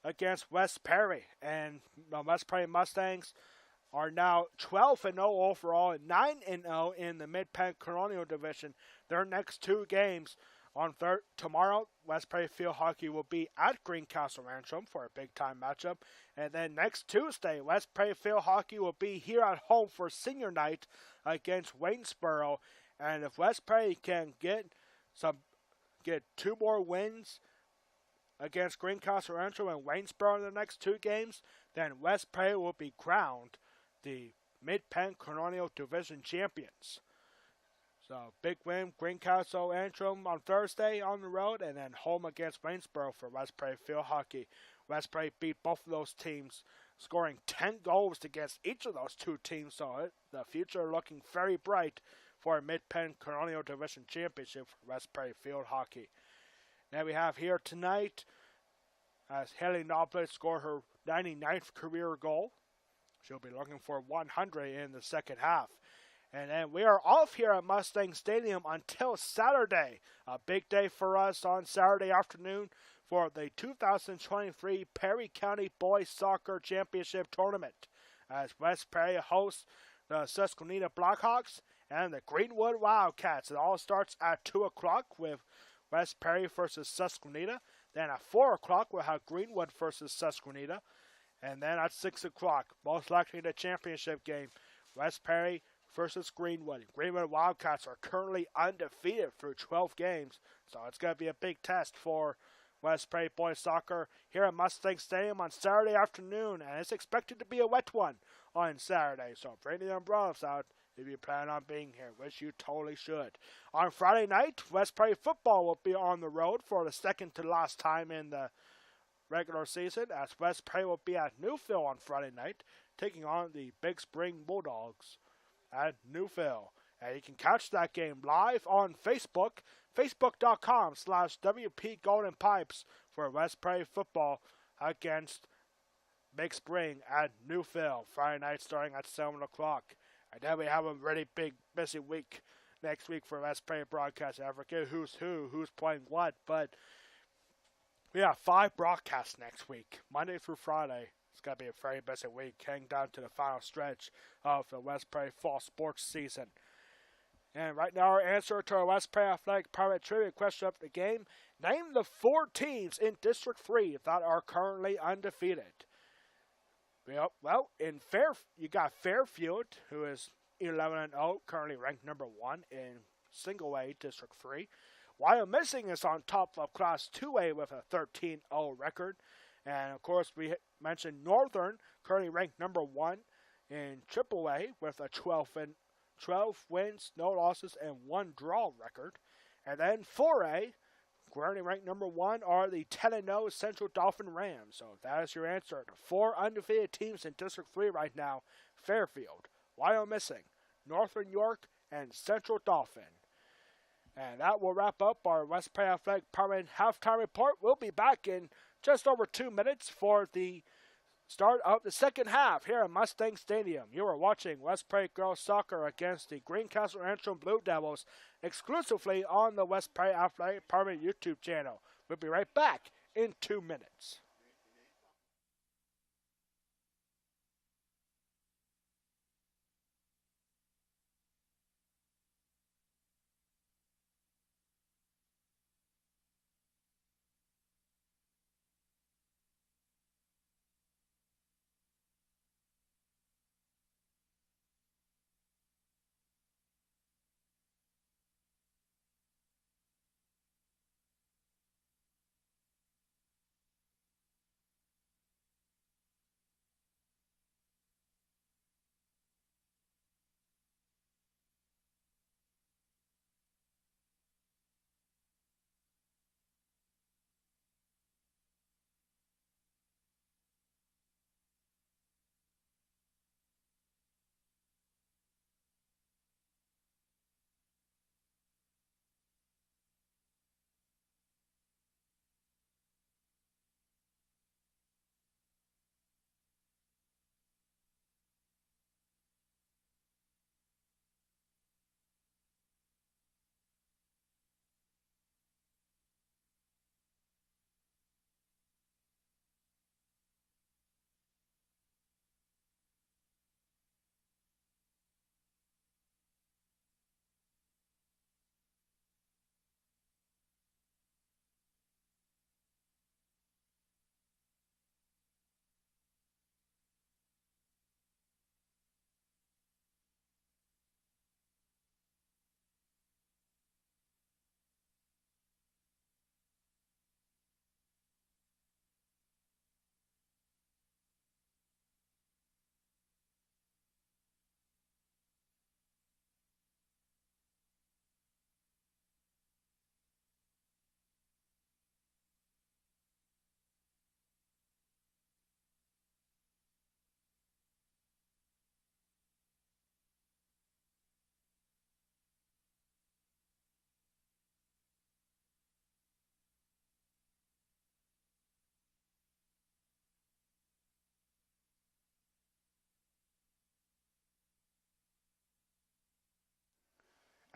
against West Prairie. And the West Prairie Mustangs are now 12-0 overall and 9-0 in the Mid-Penn Colonial Division. Their next 2 games tomorrow, West Prairie Field Hockey will be at Greencastle-Antrim for a big-time matchup. And then next Tuesday, West Prairie Field Hockey will be here at home for senior night against Waynesboro. And if West Prairie can get 2 more wins against Greencastle-Antrim and Waynesboro in the next 2 games, then West Prairie will be crowned the Mid-Penn Colonial Division champions. So, big win, Greencastle-Antrim on Thursday on the road, and then home against Waynesboro for West Prairie Field Hockey. West Prairie beat both of those teams, scoring 10 goals against each of those 2 teams. So, the future looking very bright for a Mid-Penn Colonial Division championship for West Prairie Field Hockey. Now we have here tonight, as Haley Noblet scored her 99th career goal. She'll be looking for 100 in the second half. And then we are off here at Mustang Stadium until Saturday. A big day for us on Saturday afternoon for the 2023 Perry County Boys Soccer Championship Tournament, as West Prairie hosts the Susquehanna Blackhawks and the Greenwood Wildcats. It all starts at 2 o'clock with West Prairie versus Susquehanna. Then at 4 o'clock, we'll have Greenwood versus Susquehanna. And then at 6 o'clock, most likely the championship game, West Prairie versus Greenwood. Greenwood Wildcats are currently undefeated through 12 games, so it's going to be a big test for West Prairie Boys Soccer here at Mustang Stadium on Saturday afternoon, and it's expected to be a wet one on Saturday. So bring the umbrellas out if you plan on being here, which you totally should. On Friday night, West Prairie football will be on the road for the second to last time in the regular season, as West Prairie will be at Newfield on Friday night, taking on the Big Spring Bulldogs at Newfield. And you can catch that game live on Facebook, facebook.com/WP Golden Pipes for West Prairie football against Big Spring at Newfield. Friday night starting at 7 o'clock. And then we have a really big, busy week next week for West Prairie broadcast. I forget who's playing what, but we have 5 broadcasts next week, Monday through Friday. It's going to be a very busy week, heading down to the final stretch of the West Prairie fall sports season. And right now, our answer to our West Prairie Athletic Pirate Trivia question of the game: name the 4 teams in District 3 that are currently undefeated. Yep. Well, you got Fairfield, who is 11-0, currently ranked number 1 in Single A District 3. Wyomissing is on top of Class 2A with a 13-0 record. And, of course, we mentioned Northern, currently ranked number 1 in Triple A with a 12 wins, no losses, and 1 draw record. And then 4A, currently ranked number 1, are the 10-0 Central Dauphin Rams. So that is your answer. The 4 undefeated teams in District 3 right now: Fairfield, Wyomissing, Northern York, and Central Dauphin. And that will wrap up our West Prairie Athletic Department halftime report. We'll be back in just over 2 minutes for the start of the second half here at Mustang Stadium. You are watching West Prairie Girls Soccer against the Greencastle-Antrim Blue Devils exclusively on the West Prairie Athletic Department YouTube channel. We'll be right back in 2 minutes.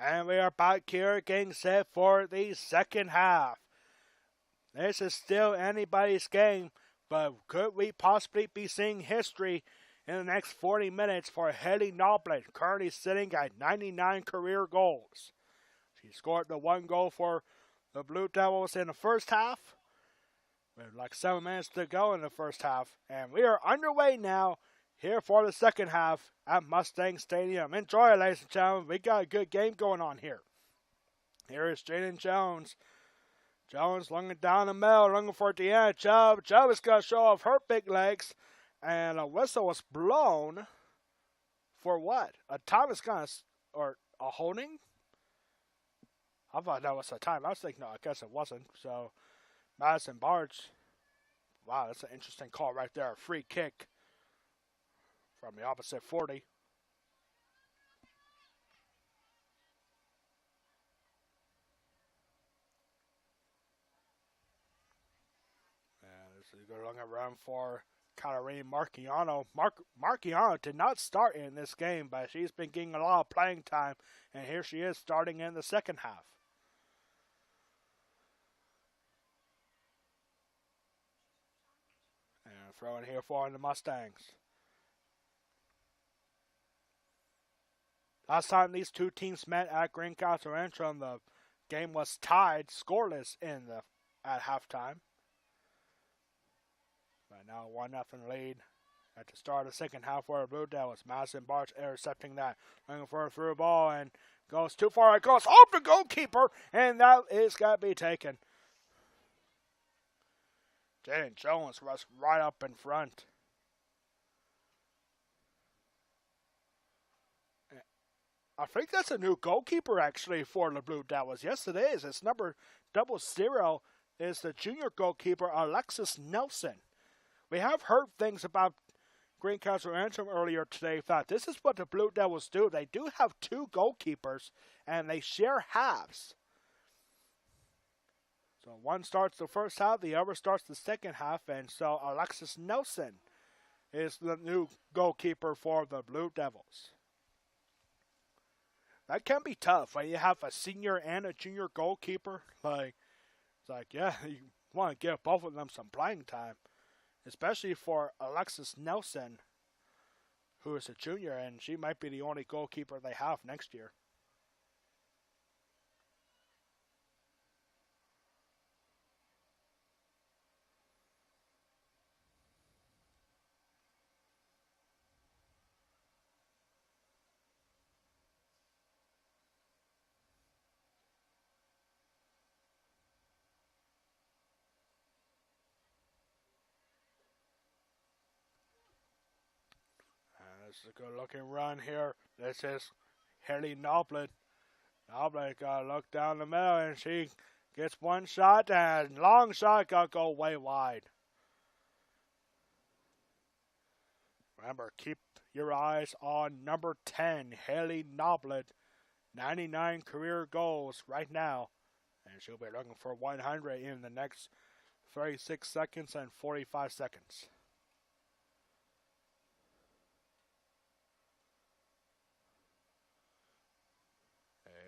And we are back here getting set for the second half. This is still anybody's game, but could we possibly be seeing history in the next 40 minutes for Haley Noblin, currently sitting at 99 career goals? She scored the 1 goal for the Blue Devils in the first half, with like 7 minutes to go in the first half. And we are underway now here for the second half at Mustang Stadium. Enjoy it, ladies and gentlemen. We got a good game going on here. Here is Jaden Jones. Jones looking down the middle, looking for Deanna Chubb. Chubb is going to show off her big legs. And a whistle was blown for what? A time is going to, or a holding? I thought that was a time. I was thinking, no, I guess it wasn't. So, Madison Barge. Wow, that's an interesting call right there. A free kick from the opposite 40. And they're looking around for Katarina Marciano. Marciano did not start in this game, but she's been getting a lot of playing time. And here she is starting in the second half. And throwing here for the Mustangs. Last time these two teams met at Greencastle-Antrim, the game was tied scoreless at halftime. Right now, 1-0 lead At the start of the second half for the Blue Devils, Madison Barch intercepting that, looking for a through ball, and goes too far. It goes off the goalkeeper, and that is got to be taken. Jaden Jones was right up in front. I think that's a new goalkeeper, actually, for the Blue Devils. Yes, it is. It's number 00 is the junior goalkeeper, Alexis Nelson. We have heard things about Greencastle-Antrim earlier today that this is what the Blue Devils do. They do have two goalkeepers, and they share halves. So one starts the first half, the other starts the second half, and so Alexis Nelson is the new goalkeeper for the Blue Devils. That can be tough when you have a senior and a junior goalkeeper. Yeah, you want to give both of them some playing time. Especially for Alexis Nelson, who is a junior, and she might be the only goalkeeper they have next year. This is a good looking run here. This is Haley Noblin. Noblin got to look down the middle, and she gets one shot, and long shot got to go way wide. Remember, keep your eyes on number 10, Haley Noblin. 99 career goals right now, and she'll be looking for 100 in the next 36 seconds and 45 seconds.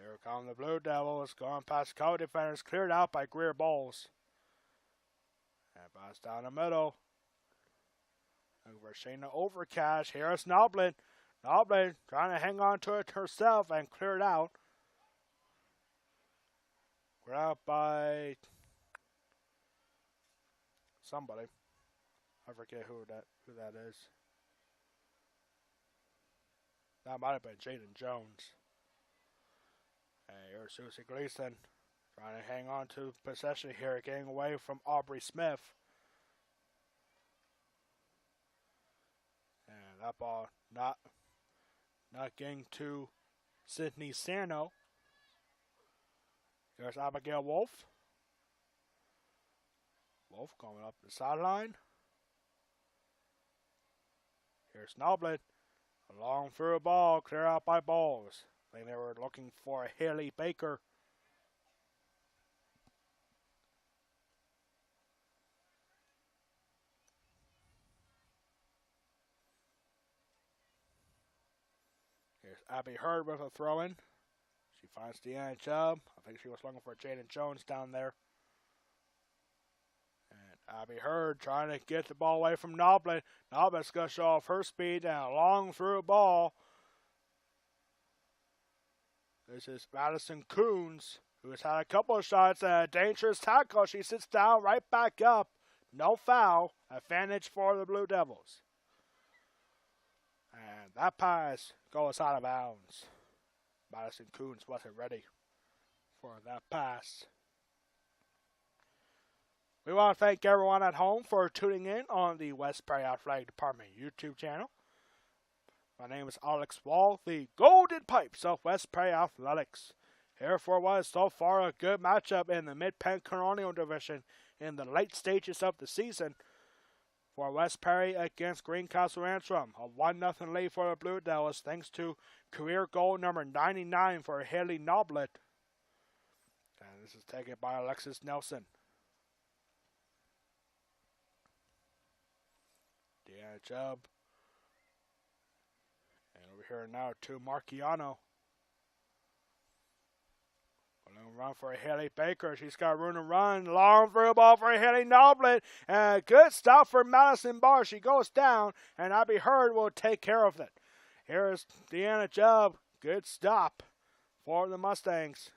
Here come the Blue Devils, going past co-defenders, cleared out by Greer Bowles. And pass down the middle. Over Shayna Overcash. Here's Noblin. Noblin trying to hang on to it herself and clear it out. Grabbed by somebody. I forget who that is. That might have been Jaden Jones. And here's Susie Gleason trying to hang on to possession here, getting away from Aubrey Smith. And that ball not getting to Sydney Sano. Here's Abigail Wolf. Wolf going up the sideline. Here's Noblin. A long through ball, clear out by Bowles. I think they were looking for Haley Baker. Here's Abby Hurd with a throw-in. She finds Deanna Chubb. I think she was looking for Jaden Jones down there. And Abby Hurd trying to get the ball away from Noblin. Noblin's going to show off her speed and a long through ball. This is Madison Coons, who has had a couple of shots and a dangerous tackle. She sits down, right back up. No foul. Advantage for the Blue Devils. And that pass goes out of bounds. Madison Coons wasn't ready for that pass. We want to thank everyone at home for tuning in on the West Prairie Athletic Department YouTube channel. My name is Alex Wall, the Golden Pipes of West Prairie Athletics. Here for what is so far a good matchup in the Mid-Penn Colonial Division in the late stages of the season. For West Prairie against Greencastle-Antrim, a 1-0 lead for the Blue Devils thanks to career goal number 99 for Haley Noblin. And this is taken by Alexis Nelson. Deanna Chubb. And over here now to Marciano. Run for Haley Baker. She's got room to run. Long through ball for Haley Noblin. And a good stop for Madison Barr. She goes down, and Abby Hurd will take care of it. Here's Deanna Chubb. Good stop for the Mustangs.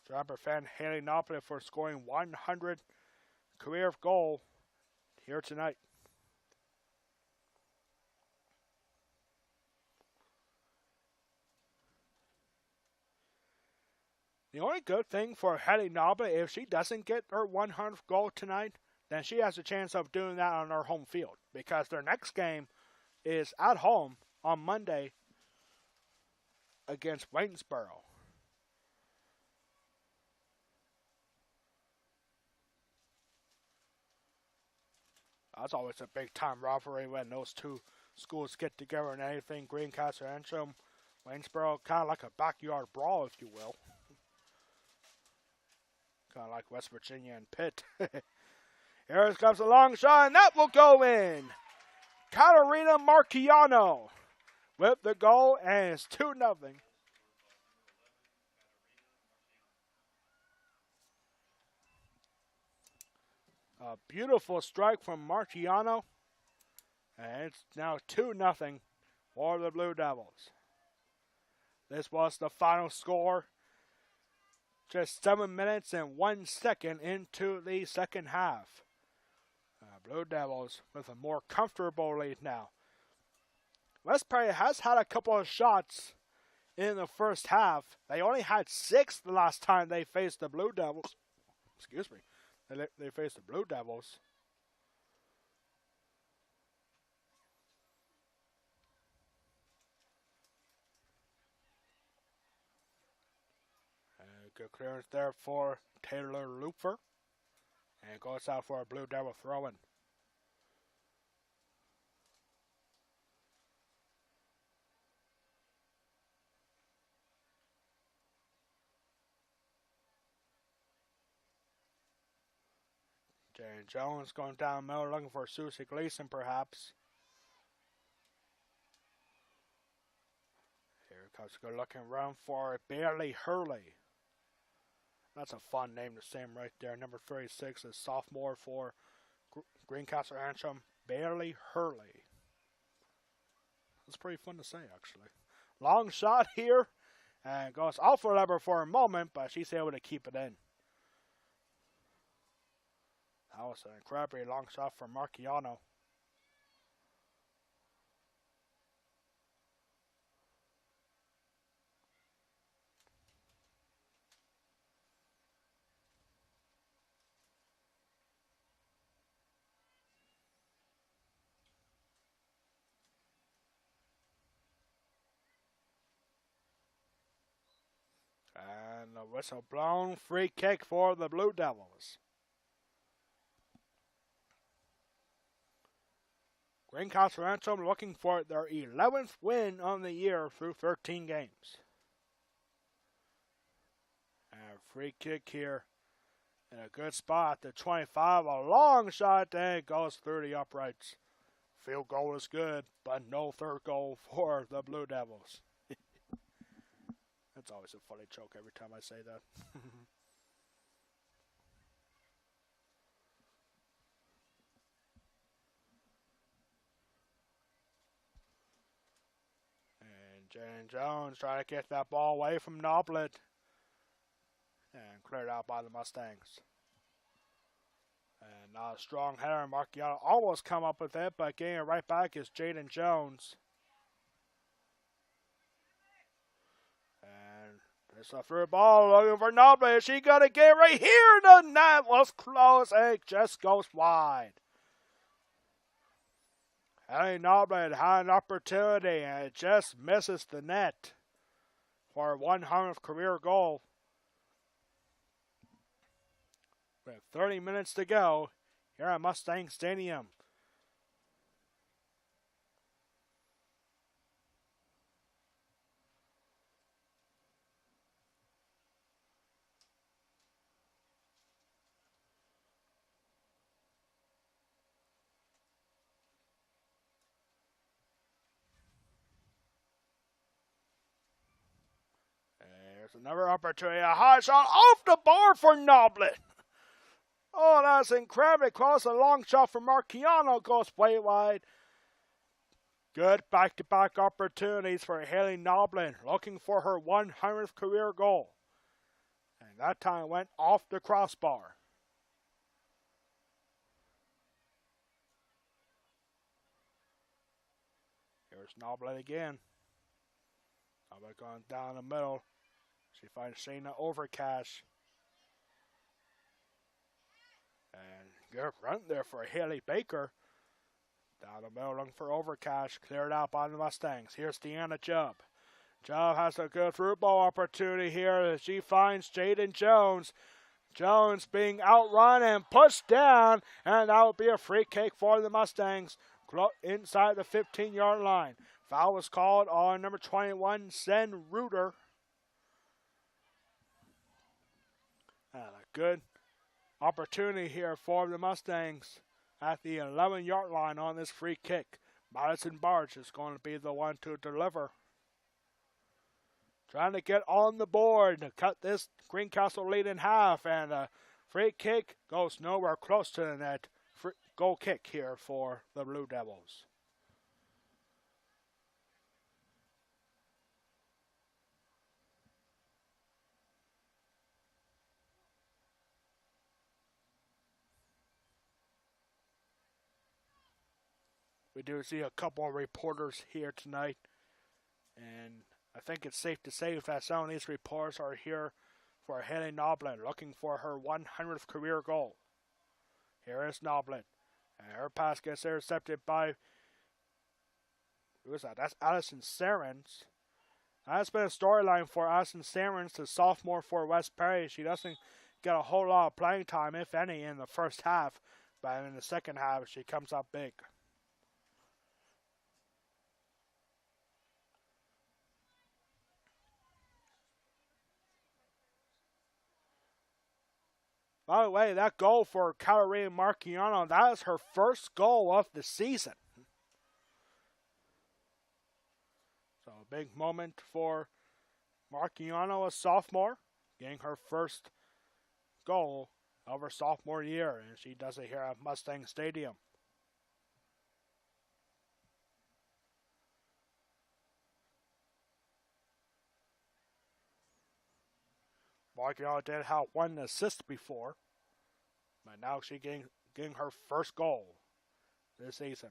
Trying to prevent Haley Noblin for scoring 100 career goal here tonight. The only good thing for Haley Noblet, if she doesn't get her 100th goal tonight, then she has a chance of doing that on her home field. Because their next game is at home on Monday against Waynesboro. That's always a big time rivalry when those two schools get together and anything. Greencastle-Antrim, Waynesboro, kind of like a backyard brawl, if you will. Kind of like West Virginia and Pitt. Here comes a long shot, and that will go in. Katarina Marchiano with the goal, and it's 2-0. A beautiful strike from Marchiano, and it's now 2-0 for the Blue Devils. This was the final score. Just 7 minutes and 1 second into the second half. Blue Devils with a more comfortable lead now. West Perry has had a couple of shots in the first half. They only had 6 the last time they faced the Blue Devils. Excuse me. They faced the Blue Devils. Good clearance there for Taylor Looper. And it goes out for a Blue Devil throw-in. Jane Jones going down the middle looking for Susie Gleason perhaps. Here comes a good looking run for Bailey Hurley. That's a fun name to say right there. Number 36 is sophomore for Greencastle-Antrim, Bailey Hurley. That's pretty fun to say, actually. Long shot here. And goes off her lever for a moment, but she's able to keep it in. That was an incredibly long shot from Marchiano. And the whistle blown, free kick for the Blue Devils. Greencastle-Antrim looking for their 11th win on the year through 13 games. And free kick here in a good spot at 25. A long shot, and it goes through the uprights. Field goal is good, but no third goal for the Blue Devils. That's always a funny joke every time I say that. And Jane Jones trying to get that ball away from Noblet. And cleared out by the Mustangs. And now a strong header. Marchiano almost come up with it, but getting it right back is Jaden Jones. And there's a through ball looking for Noblet. She got to get right here. The net was close and it just goes wide. Ellie Noblet had an opportunity and it just misses the net for a 100th career goal. With 30 minutes to go here at Mustang Stadium. There's another opportunity. A high shot off the bar for Noblet. Oh, that's incredibly close. A long shot from Marchiano goes way wide. Good back-to-back opportunities for Haley Noblin, looking for her 100th career goal. And that time went off the crossbar. Here's Noblin again. Noblin going down the middle. She finds Shayna Overcash. And good run there for Haley Baker. Down the middle looking for Overcash. Cleared out by the Mustangs. Here's Deanna Jubb. Jubb has a good through ball opportunity here as she finds Jaden Jones. Jones being outrun and pushed down, and that will be a free kick for the Mustangs inside the 15-yard line. Foul was called on number 21, Sen Reuter. And a good opportunity here for the Mustangs at the 11-yard line on this free kick. Madison Barge is going to be the one to deliver. Trying to get on the board to cut this Greencastle lead in half, and a free kick goes nowhere close to the net. Goal kick here for the Blue Devils. We do see a couple of reporters here tonight, and I think it's safe to say that some of these reporters are here for Haley Noblin, looking for her 100th career goal. Here is Noblin, and her pass gets intercepted by, who is that? That's Allison Sarens. That's been a storyline for Allison Sarens, the sophomore for West Perry. She doesn't get a whole lot of playing time, if any, in the first half, but in the second half, she comes up big. By the way, that goal for Catarina Marciano, that is her first goal of the season. So a big moment for Marciano, a sophomore, getting her first goal of her sophomore year, and she does it here at Mustang Stadium. Marciano did have one assist before, but now she's getting her first goal this season.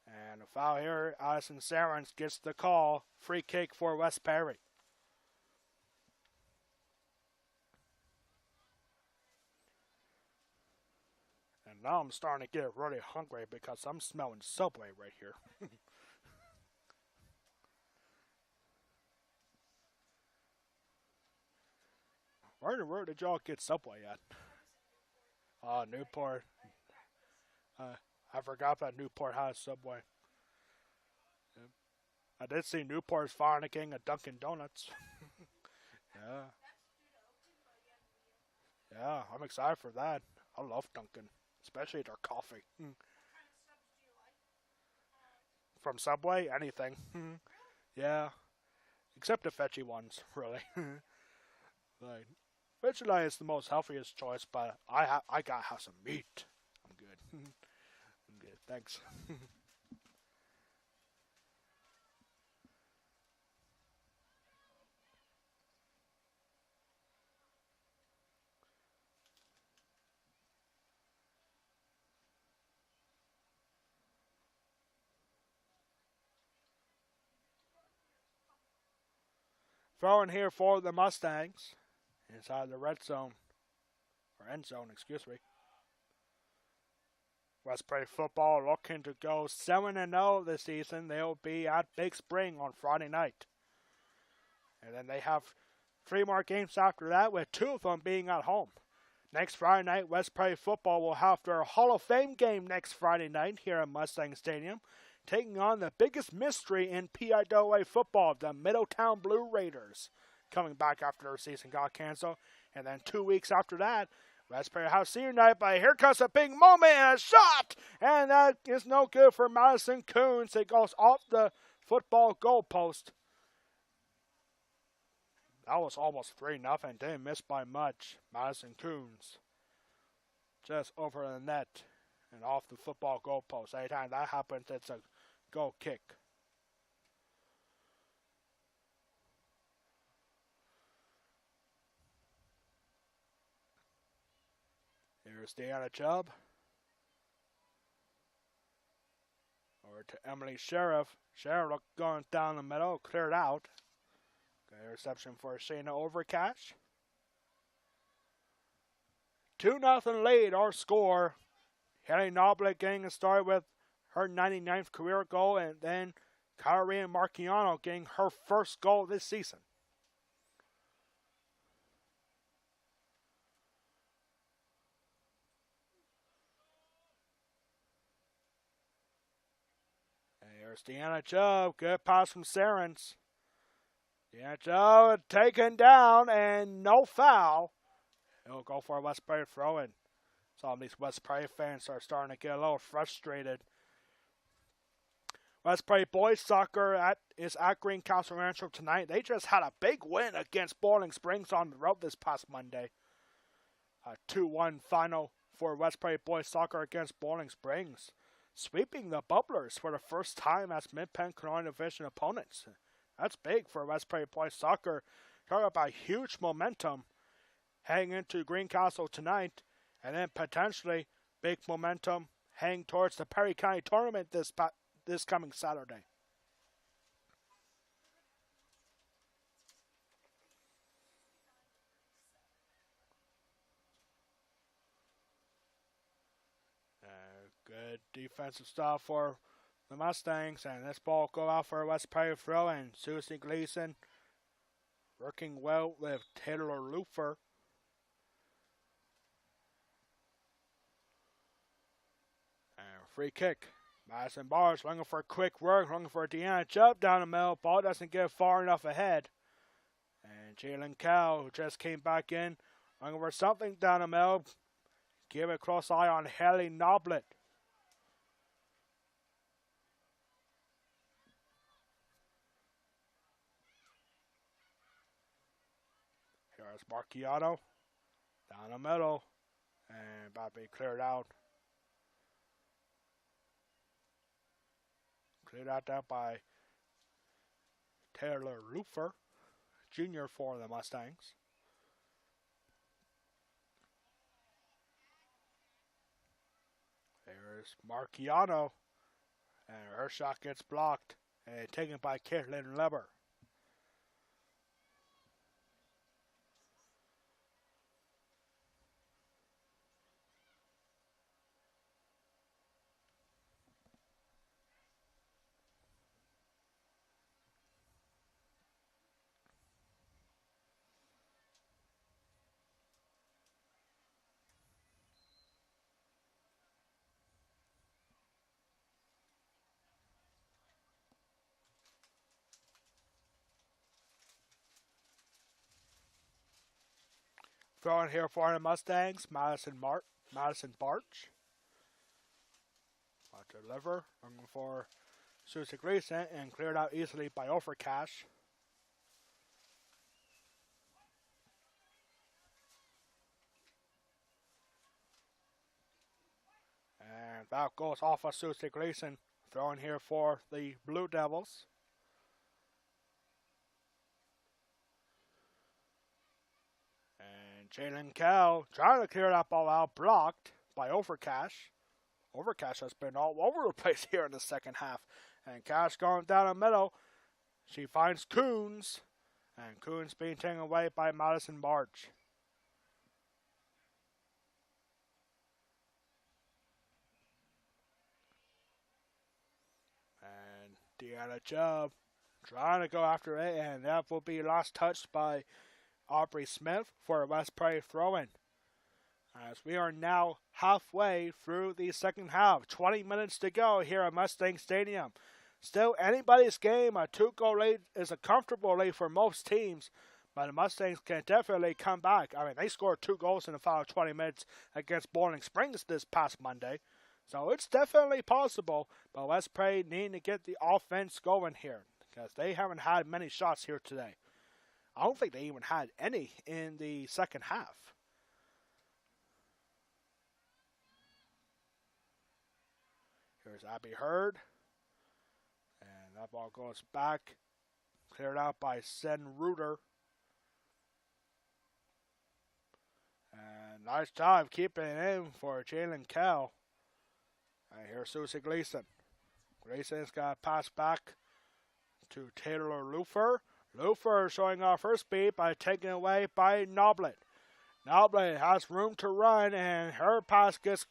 And a foul here, Allison Sarens gets the call. Free kick for West Perry. And now I'm starting to get really hungry because I'm smelling Subway right here. Where did y'all get Subway at? Newport. I forgot that Newport has Subway. I did see Newport's finally getting a Dunkin' Donuts. Yeah. Yeah, I'm excited for that. I love Dunkin', especially their coffee. From Subway, anything. Yeah. Except the veggie ones, really. Like, Vegemite is the most healthiest choice, but I gotta have some meat. I'm good. I'm good. Thanks. Throwing here for the Mustangs. Inside the red zone. Or end zone, excuse me. West Prairie football looking to go 7-0 this season. They'll be at Big Spring on Friday night. And then they have 3 more games after that, with 2 of them being at home. Next Friday night, West Prairie football will have their Hall of Fame game next Friday night here at Mustang Stadium, taking on the biggest mystery in PIAA football, the Middletown Blue Raiders, coming back after their season got canceled. And then 2 weeks after that, West Prairie House Senior Night, but here comes a big moment and a shot! And that is no good for Madison Coons. It goes off the football goalpost. That was almost 3-0. Didn't miss by much. Madison Coons just over the net and off the football goalpost. Anytime that happens, it's a goal kick. Here's Deanna Chubb. Over to Emily Sheriff. Sheriff going down the middle, cleared out. Good reception for Shayna Overcash. 2-0 lead, our score. Haley Noblet getting it started with her 99th career goal, and then Kyrie Marciano getting her first goal this season. There's Deanna Chubb. Good pass from Sarens. Deanna Chubb taken down and no foul. He'll go for a West Prairie throw-in. Some of these West Prairie fans are starting to get a little frustrated. West Prairie boys soccer is at Greencastle-Antrim tonight. They just had a big win against Bowling Springs on the road this past Monday. A 2-1 final for West Prairie boys soccer against Bowling Springs, sweeping the Bubblers for the first time as Mid-Penn Colonial Division opponents. That's big for West Prairie boys soccer. Talk about huge momentum heading into Greencastle tonight, and then potentially big momentum heading towards the Perry County Tournament this coming Saturday. Good defensive stuff for the Mustangs, and this ball go out for a West Prairie throw, and Susie Gleason working well with Taylor Lufer. And free kick. Madison Bars looking for quick work, looking for Deanna Chubb down the middle. Ball doesn't get far enough ahead. And Jalen Cow, who just came back in, looking for something down the middle. Give a cross eye on Haley Noblet. Here's Marciano down the middle, and about to be cleared out. Cleared out there by Taylor Lufer, junior for the Mustangs. There's Marciano, and her shot gets blocked and taken by Caitlin Leber. Throwing here for the Mustangs, Madison Barch. Deliver, looking for Susie Gleason, and cleared out easily by Overcash. And that goes off of Susie Gleason. Throwing here for the Blue Devils. Jalen Cow trying to clear that ball out, blocked by Overcash. Overcash has been all over the place here in the second half. And Cash going down the middle. She finds Coons. And Coons being taken away by Madison Barch. And Deanna Chubb trying to go after it. And that will be last touched by Aubrey Smith for a West Prairie throw-in. As we are now halfway through the second half. 20 minutes to go here at Mustang Stadium. Still anybody's game. A 2-goal lead is a comfortable lead for most teams. But the Mustangs can definitely come back. I mean, they scored 2 goals in the final 20 minutes against Bowling Springs this past Monday. So it's definitely possible. But West Prairie need to get the offense going here, because they haven't had many shots here today. I don't think they even had any in the second half. Here's Abby Hurd. And that ball goes back. Cleared out by Sen Reuter. And nice job keeping it in for Jalen Kell. And here's Susie Gleason. Grayson's got a pass back to Taylor Lufer. Lufer showing off her speed by taking away by Noblet. Noblet has room to run, and her pass gets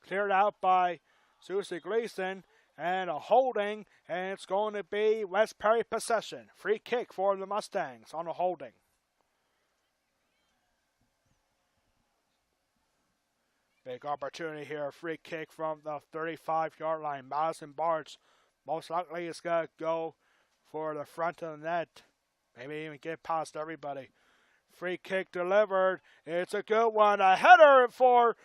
cleared out by Susie Gleason, and a holding, and it's going to be West Perry possession. Free kick for the Mustangs on a holding. Big opportunity here, a free kick from the 35-yard line. Madison Barnes most likely is going to go for the front of the net. Maybe even get past everybody. Free kick delivered. It's a good one. A header for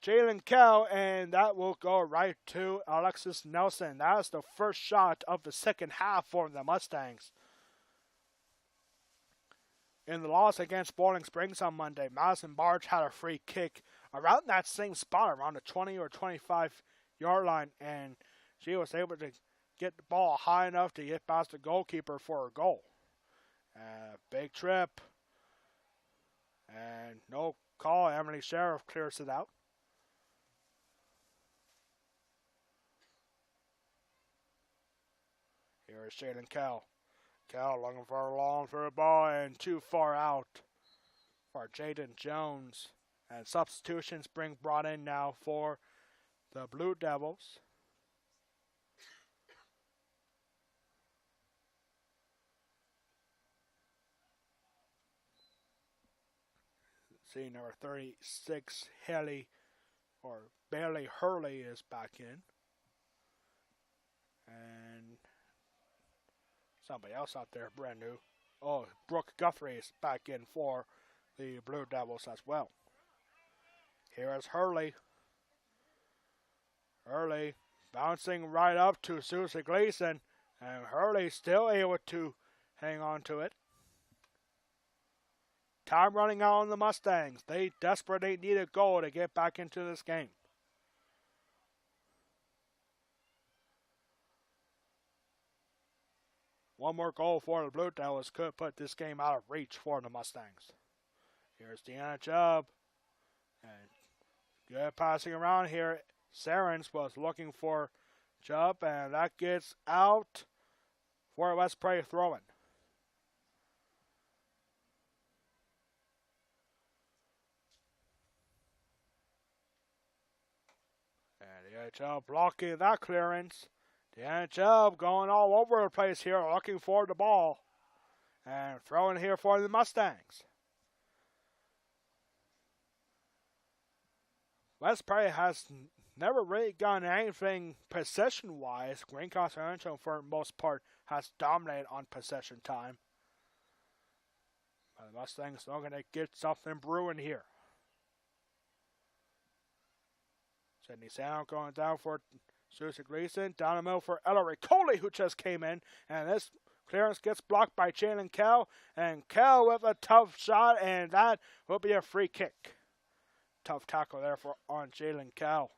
Jalen Kell, and that will go right to Alexis Nelson. That's the first shot of the second half for the Mustangs. In the loss against Bowling Springs on Monday, Madison Barge had a free kick around that same spot, around the 20 or 25-yard line, and she was able to get the ball high enough to get past the goalkeeper for a goal. Big trip, and no call. Emily Sheriff clears it out. Here is Jalen Kell. Kell looking for a long through ball and too far out for Jaden Jones. And substitutions brought in now for the Blue Devils. See, number 36, Bailey Hurley is back in. And somebody else out there, brand new. Oh, Brooke Guthrie is back in for the Blue Devils as well. Here is Hurley. Hurley bouncing right up to Susie Gleason. And Hurley still able to hang on to it. Time running out on the Mustangs. They desperately need a goal to get back into this game. One more goal for the Blue Devils could put this game out of reach for the Mustangs. Here's Deanna Chubb. And good passing around here. Sarens was looking for Chubb, and that gets out for West Prairie throwing. And Deanna Chubb blocking that clearance. Deanna Chubb going all over the place here, looking for the ball. And throwing here for the Mustangs. West Prairie has never really done anything possession-wise. Greencastle-Antrim, for the most part, has dominated on possession time. But the Mustangs are going to get something brewing here. Sydney Sound going down for Susie Gleason. Down the middle for Ellery Coley, who just came in. And this clearance gets blocked by Jalen Kell. And Kell with a tough shot, and that will be a free kick. Tough tackle there on Jalen Kell.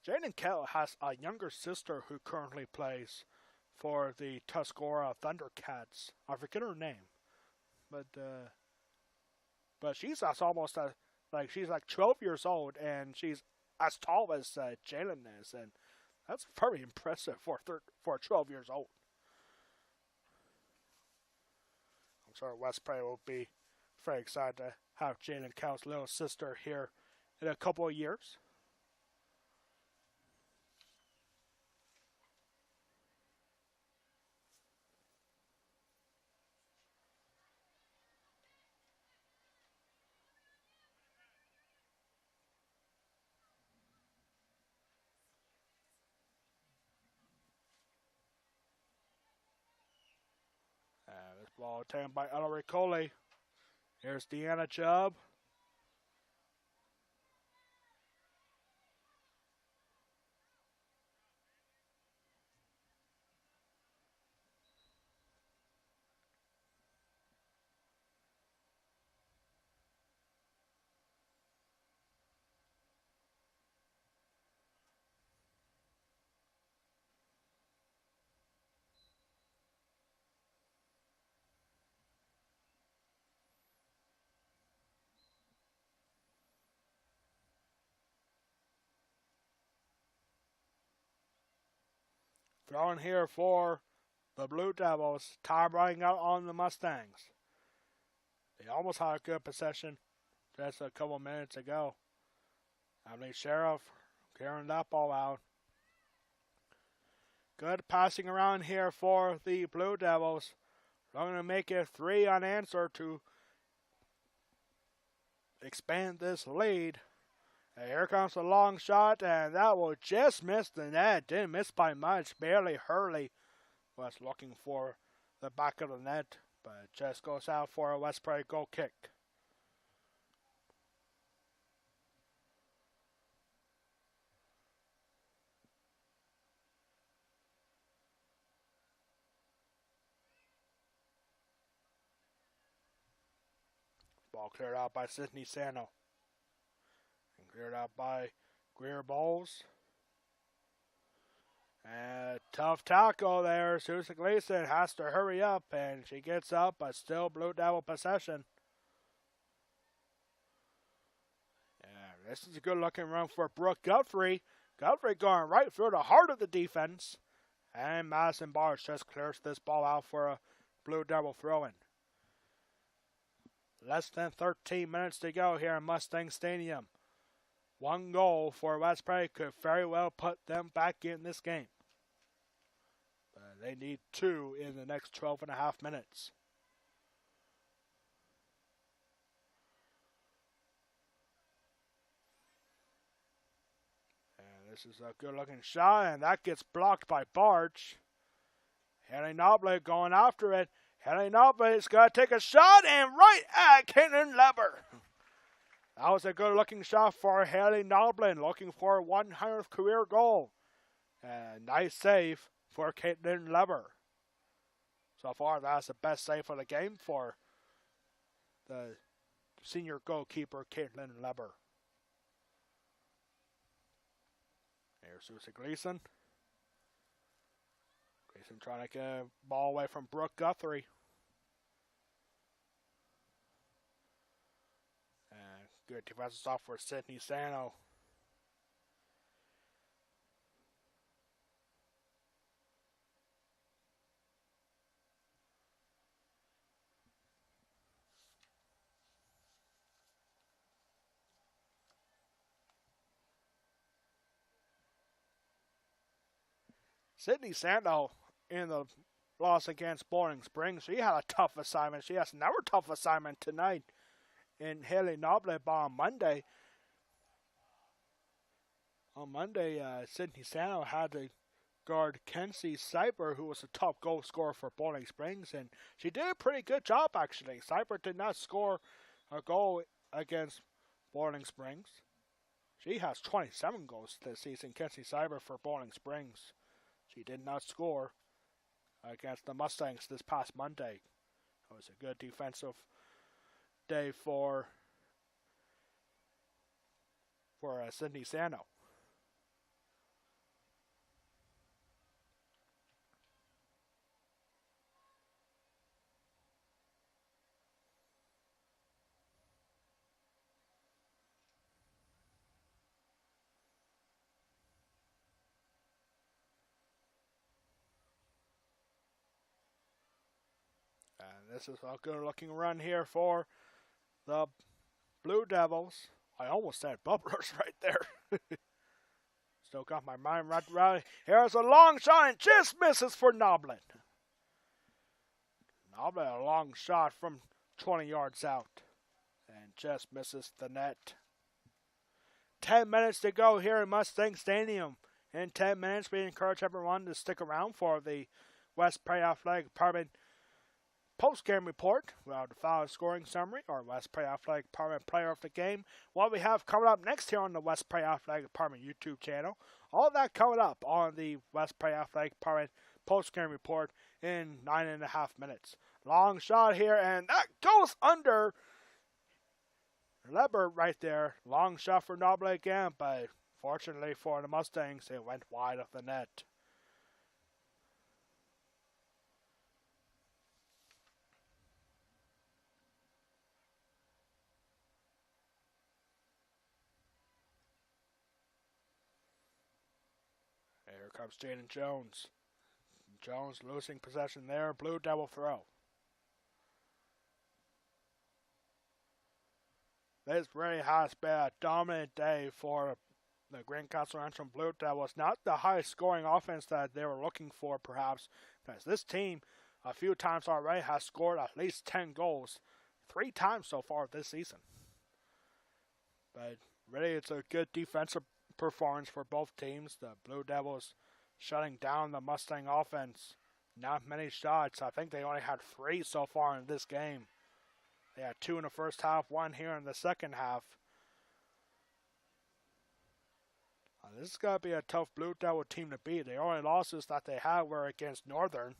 Jalen Kell has a younger sister who currently plays for the Tuscarora Thundercats. I forget her name, but she's almost she's like 12 years old, and she's as tall as Jalen is, and that's very impressive for 12 years old. I'm sure West Prairie will be very excited to have Jalen Kell's little sister here in a couple of years. This ball taken by Ellery Coley. Here's Deanna Chubb. throwing here for the Blue Devils. Time running out on the Mustangs. They almost had a good possession just a couple minutes ago. Sheriff carrying that ball out. Good passing around here for the Blue Devils. Looking to make it 3 unanswered to expand this lead. And here comes a long shot, and that will just miss the net. Didn't miss by much. Barely. Hurley was looking for the back of the net, but it just goes out for a West Prairie goal kick. Ball cleared out by Sidney Sano. And cleared out by Greer Bowles. And tough tackle there. Susan Gleason has to hurry up, and she gets up, but still Blue Devil possession. And this is a good looking run for Brooke Guthrie. Guthrie going right through the heart of the defense. And Madison Barnes just clears this ball out for a Blue Devil throw-in. Less than 13 minutes to go here in Mustang Stadium. One goal for West Prairie could very well put them back in this game. They need 2 in the next 12 and a half minutes. And this is a good looking shot, and that gets blocked by Barge. Haley Noble going after it. Haley Noble is going to take a shot, and right at Caitlin Leber. That was a good looking shot for Haley Noblin, looking for a 100th career goal. And nice save for Caitlin Leber. So far, that's the best save of the game for the senior goalkeeper, Caitlin Leber. Here's Susie Gleason. Gleason trying to get a ball away from Brooke Guthrie. And good defensive stop for Sydney Sano. Sydney Sando in the loss against Bowling Springs, she had a tough assignment. She has another tough assignment tonight in Haley Noble on Monday. On Monday, Sydney Sando had to guard Kenzie Cyber, who was the top goal scorer for Bowling Springs, and she did a pretty good job, actually. Cyber did not score a goal against Bowling Springs. She has 27 goals this season, Kenzie Cyber, for Bowling Springs. She did not score against the Mustangs this past Monday. It was a good defensive day for Sydney Sano. And this is a good looking run here for the Blue Devils. I almost said Bubblers right there. Still got my mind right. Here's a long shot and just misses for Noblin. Noblin, a long shot from 20 yards out and just misses the net. 10 minutes to go here in Mustang Stadium. In 10 minutes, we encourage everyone to stick around for the West Prairie Athletic Department post-game report. We'll have the final scoring summary, or West Prairie Athletic Department player of the game. What we have coming up next here on the West Prairie Athletic Department YouTube channel. All that coming up on the West Prairie Athletic Department post-game report in 9.5 minutes. Long shot here, and that goes under Leber right there. Long shot for Noble again, but fortunately for the Mustangs, it went wide of the net. Here comes Jaden Jones. Jones losing possession there. Blue Devil throw. This really has been a dominant day for the Greencastle-Antrim Blue Devils. Not the high scoring offense that they were looking for, perhaps, because this team a few times already has scored at least 10 goals. 3 times so far this season. But really, it's a good defensive performance for both teams. The Blue Devils shutting down the Mustang offense. Not many shots. I think they only had 3 so far in this game. They had 2 in the first half, 1 here in the second half. This is going to be a tough Blue Devil team to beat. The only losses that they had were against Northern.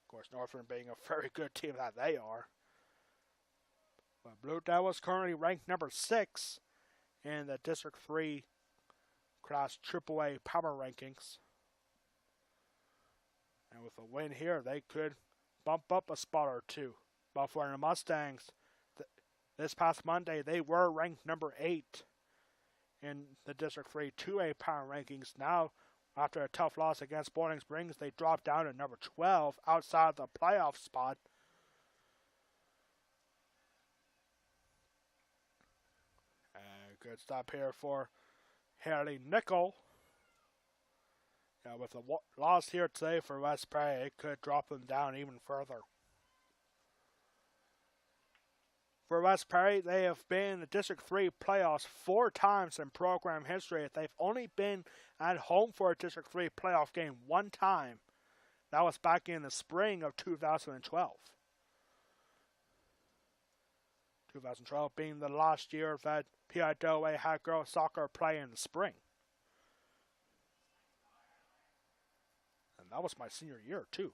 Of course, Northern being a very good team that they are. But Blue Devils currently ranked number 6 in the District 3 Class AAA Power Rankings. And with a win here, they could bump up a spot or 2. But for the Mustangs, this past Monday, they were ranked number 8 in the District 3 2A Power Rankings. Now, after a tough loss against Bowling Springs, they dropped down to number 12 outside the playoff spot. And good stop here for Haley Nickel. With a loss here today for West Prairie, it could drop them down even further. For West Prairie, they have been in the District 3 playoffs 4 times in program history. They've only been at home for a District 3 playoff game 1 time. That was back in the spring of 2012. 2012 being the last year that PIAA had girls soccer play in the spring. And that was my senior year, too.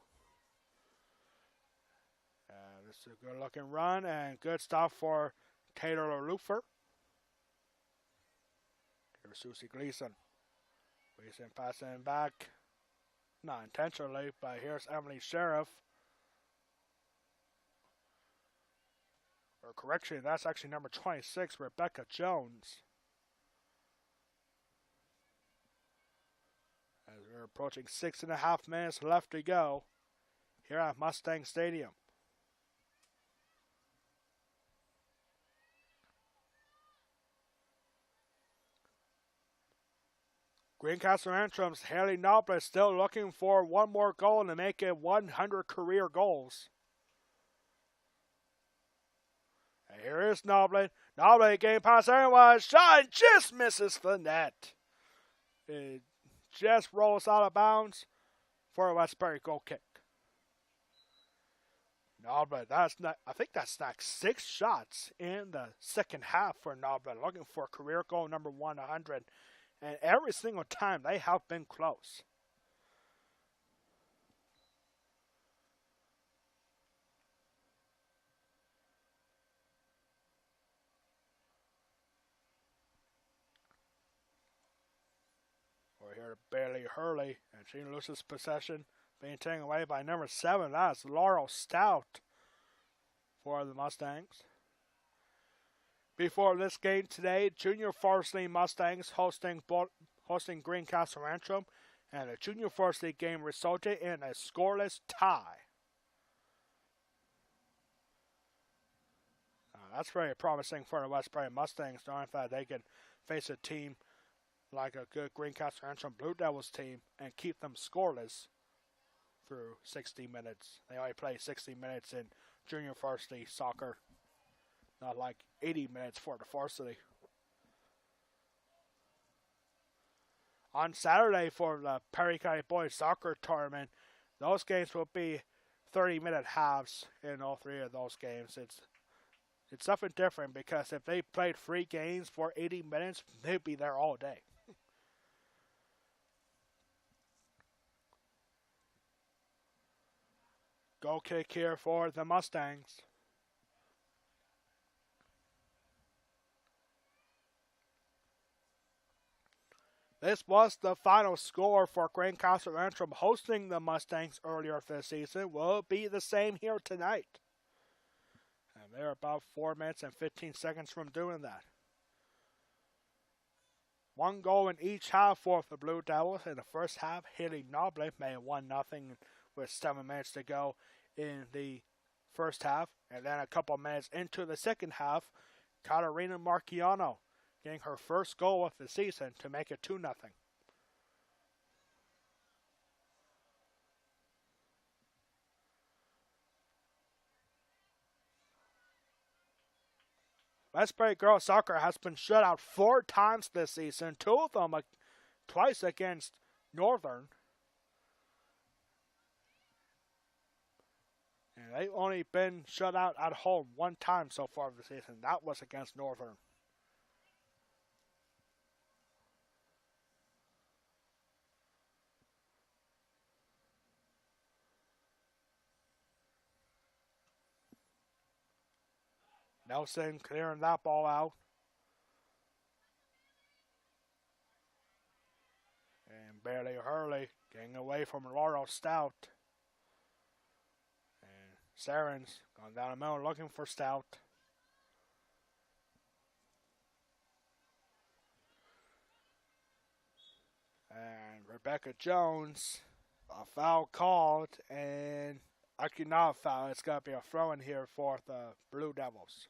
This is a good looking run and good stop for Taylor Lufer. Here's Susie Gleason. Gleason passing back. Not intentionally, but here's Emily Sheriff. Or correction, that's actually number 26, Rebecca Jones. As we're approaching 6.5 minutes left to go here at Mustang Stadium. Greencastle-Antrim's Haley Noble is still looking for 1 more goal to make it 100 career goals. And here is Noble. Noble getting past everyone. Shot just misses the net. It just rolls out of bounds for a West Prairie goal kick. Noble, I think that's like 6 shots in the second half for Noble, looking for career goal number 100. And every single time, they have been close. We're here to Bailey Hurley, and she loses possession, being taken away by number 7. That's Laurel Stout for the Mustangs. Before this game today, Junior Varsity Mustangs hosting Greencastle-Antrim, and the Junior Varsity game resulted in a scoreless tie. That's very promising for the West Prairie Mustangs, knowing that they can face a team like a good Greencastle-Antrim Blue Devils team and keep them scoreless through 60 minutes. They only play 60 minutes in Junior Varsity soccer. Not like 80 minutes for the varsity. On Saturday for the Perry County Boys Soccer Tournament, those games will be 30-minute halves in all 3 of those games. It's something different because if they played 3 games for 80 minutes, they'd be there all day. Goal kick here for the Mustangs. This was the final score for Greencastle-Antrim hosting the Mustangs earlier this season. Will be the same here tonight. And they're about 4 minutes and 15 seconds from doing that. One goal in each half for the Blue Devils. In the first half, Haley Nobley made 1-0 with 7 minutes to go in the first half. And then a couple minutes into the second half, Katarina Marchiano getting her first goal of the season to make it 2-0. Westbury Girls Soccer has been shut out 4 times this season, 2 of them twice against Northern. And they've only been shut out at home 1 time so far this season. That was against Northern. Nelson clearing that ball out. And Bailey Hurley getting away from Laurel Stout. And Sarens going down the middle looking for Stout. And Rebecca Jones, a foul called, and actually not a foul. It's going to be a throw in here for the Blue Devils.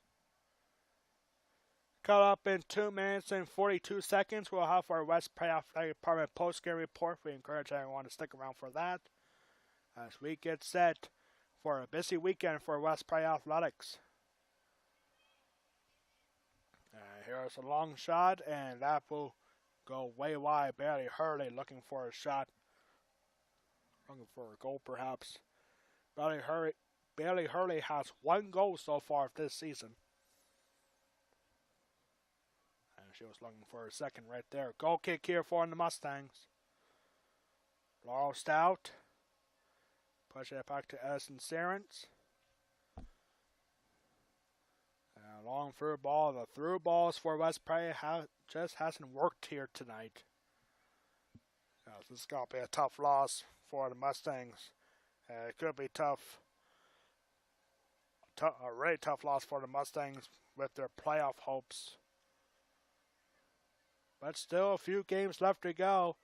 Cut up in 2 minutes and 42 seconds. We'll have our West Prairie Athletic Department post-game report. We encourage everyone to stick around for that as we get set for a busy weekend for West Prairie Athletics. Here's a long shot, and that will go way wide. Bailey Hurley looking for a shot. Looking for a goal, perhaps. Bailey Hurley has 1 goal so far this season. And she was looking for a second right there. Goal kick here for the Mustangs. Laurel Stout. Push it back to Edison Sarens. Long through ball. The through balls for West Prairie just hasn't worked here tonight. This is going to be a tough loss for the Mustangs. It could be tough. A really tough loss for the Mustangs with their playoff hopes. But still a few games left to go.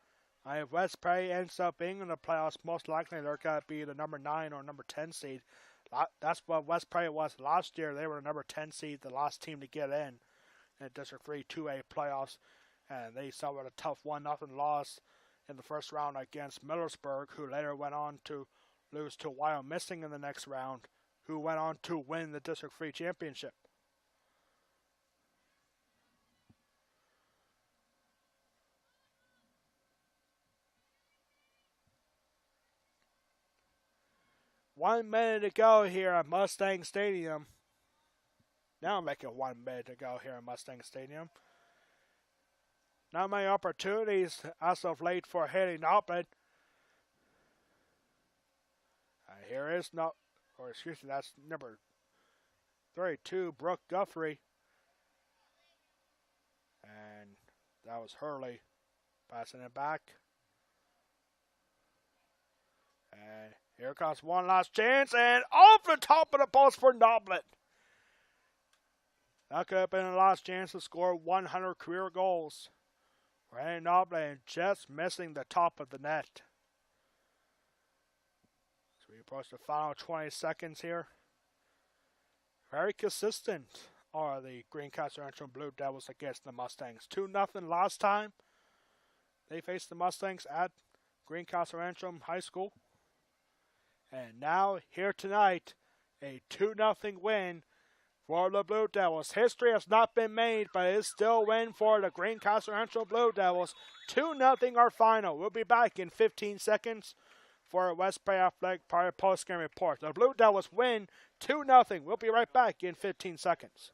If West Prairie ends up being in the playoffs, most likely they're going to be the number 9 or number 10 seed. That's what West Prairie was last year. They were the number 10 seed, the last team to get in District 3 2A playoffs. And they suffered a tough 1-0 loss in the first round against Millersburg, who later went on to lose to Wyomissing in the next round, who went on to win the District 3 championship. One minute to go here at Mustang Stadium. Now I'm making 1 minute to go here at Mustang Stadium. Not many opportunities as of late for Haley Noblett. Here is that's number 32, Brooke Guthrie. And that was Hurley passing it back. And here comes one last chance, and off the top of the post for Noblett. That could have been the last chance to score 100 career goals. Randy Noblett just missing the top of the net. So we approach the final 20 seconds here. Very consistent are the Greencastle-Antrim Blue Devils against the Mustangs. 2-0 last time. They faced the Mustangs at Greencastle-Antrim High School. And now, here tonight, a 2-0 win for the Blue Devils. History has not been made, but it is still a win for the Greencastle-Antrim Blue Devils. 2-0 our final. We'll be back in 15 seconds for a West Prairie Athletic post-game report. The Blue Devils win 2-0. We'll be right back in 15 seconds.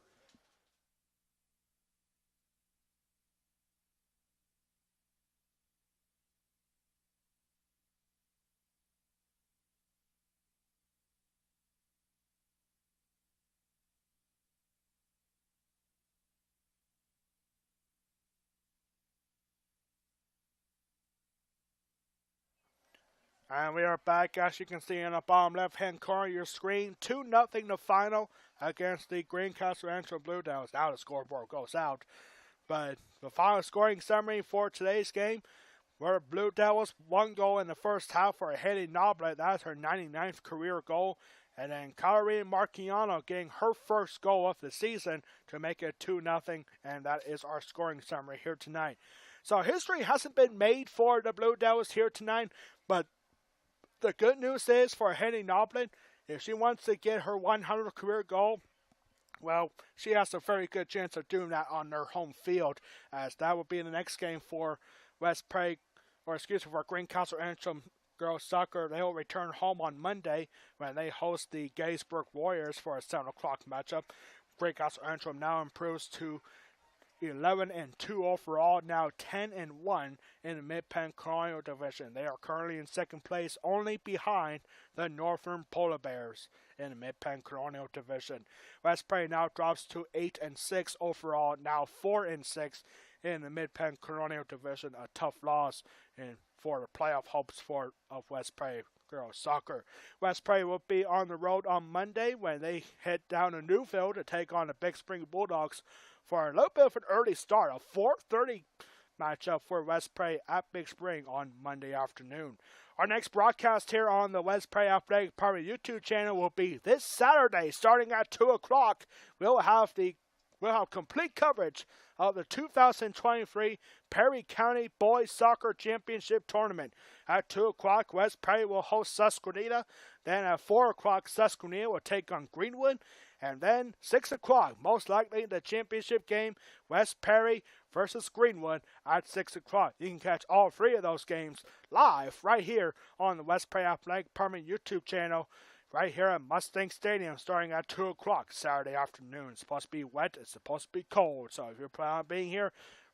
And we are back, as you can see in the bottom left-hand corner of your screen. 2-0 the final against the Greencastle-Antrim Blue Devils. Now the scoreboard goes out. But the final scoring summary for today's game were Blue Devils 1 goal in the first half for Haley Noblet. That's her 99th career goal. And then Katarina Marciano getting her first goal of the season to make it 2-0. And that is our scoring summary here tonight. So history hasn't been made for the Blue Devils here tonight. But the good news is for Haley Noblet, if she wants to get her 100th career goal, well, she has a very good chance of doing that on their home field, as that will be the next game for for Greencastle-Antrim girls soccer. They will return home on Monday when they host the Gaysburg Warriors for a 7 o'clock matchup. Greencastle-Antrim now improves to 11-2 overall, now 10-1 in the Mid-Penn Colonial Division. They are currently in second place, only behind the Northern Polar Bears in the Mid-Penn Colonial Division. West Prairie now drops to 8-6 overall, now 4-6 in the Mid-Penn Colonial Division. A tough loss for the playoff hopes of West Prairie girls soccer. West Prairie will be on the road on Monday when they head down to Newville to take on the Big Spring Bulldogs for a little bit of an early start, a 4:30 matchup for West Prairie at Big Spring on Monday afternoon. Our next broadcast here on the West Prairie Athletic Department YouTube channel will be this Saturday, starting at 2 o'clock. We'll have complete coverage of the 2023 Perry County Boys Soccer Championship Tournament. At 2 o'clock, West Prairie will host Susquehanna. Then at 4 o'clock, Susquehanna will take on Greenwood. And then 6 o'clock, most likely the championship game, West Prairie versus Greenwood at 6 o'clock. You can catch all three of those games live right here on the West Prairie Athletic Department YouTube channel, right here at Mustang Stadium, starting at 2 o'clock Saturday afternoon. It's supposed to be wet. It's supposed to be cold. So if you're planning on being here,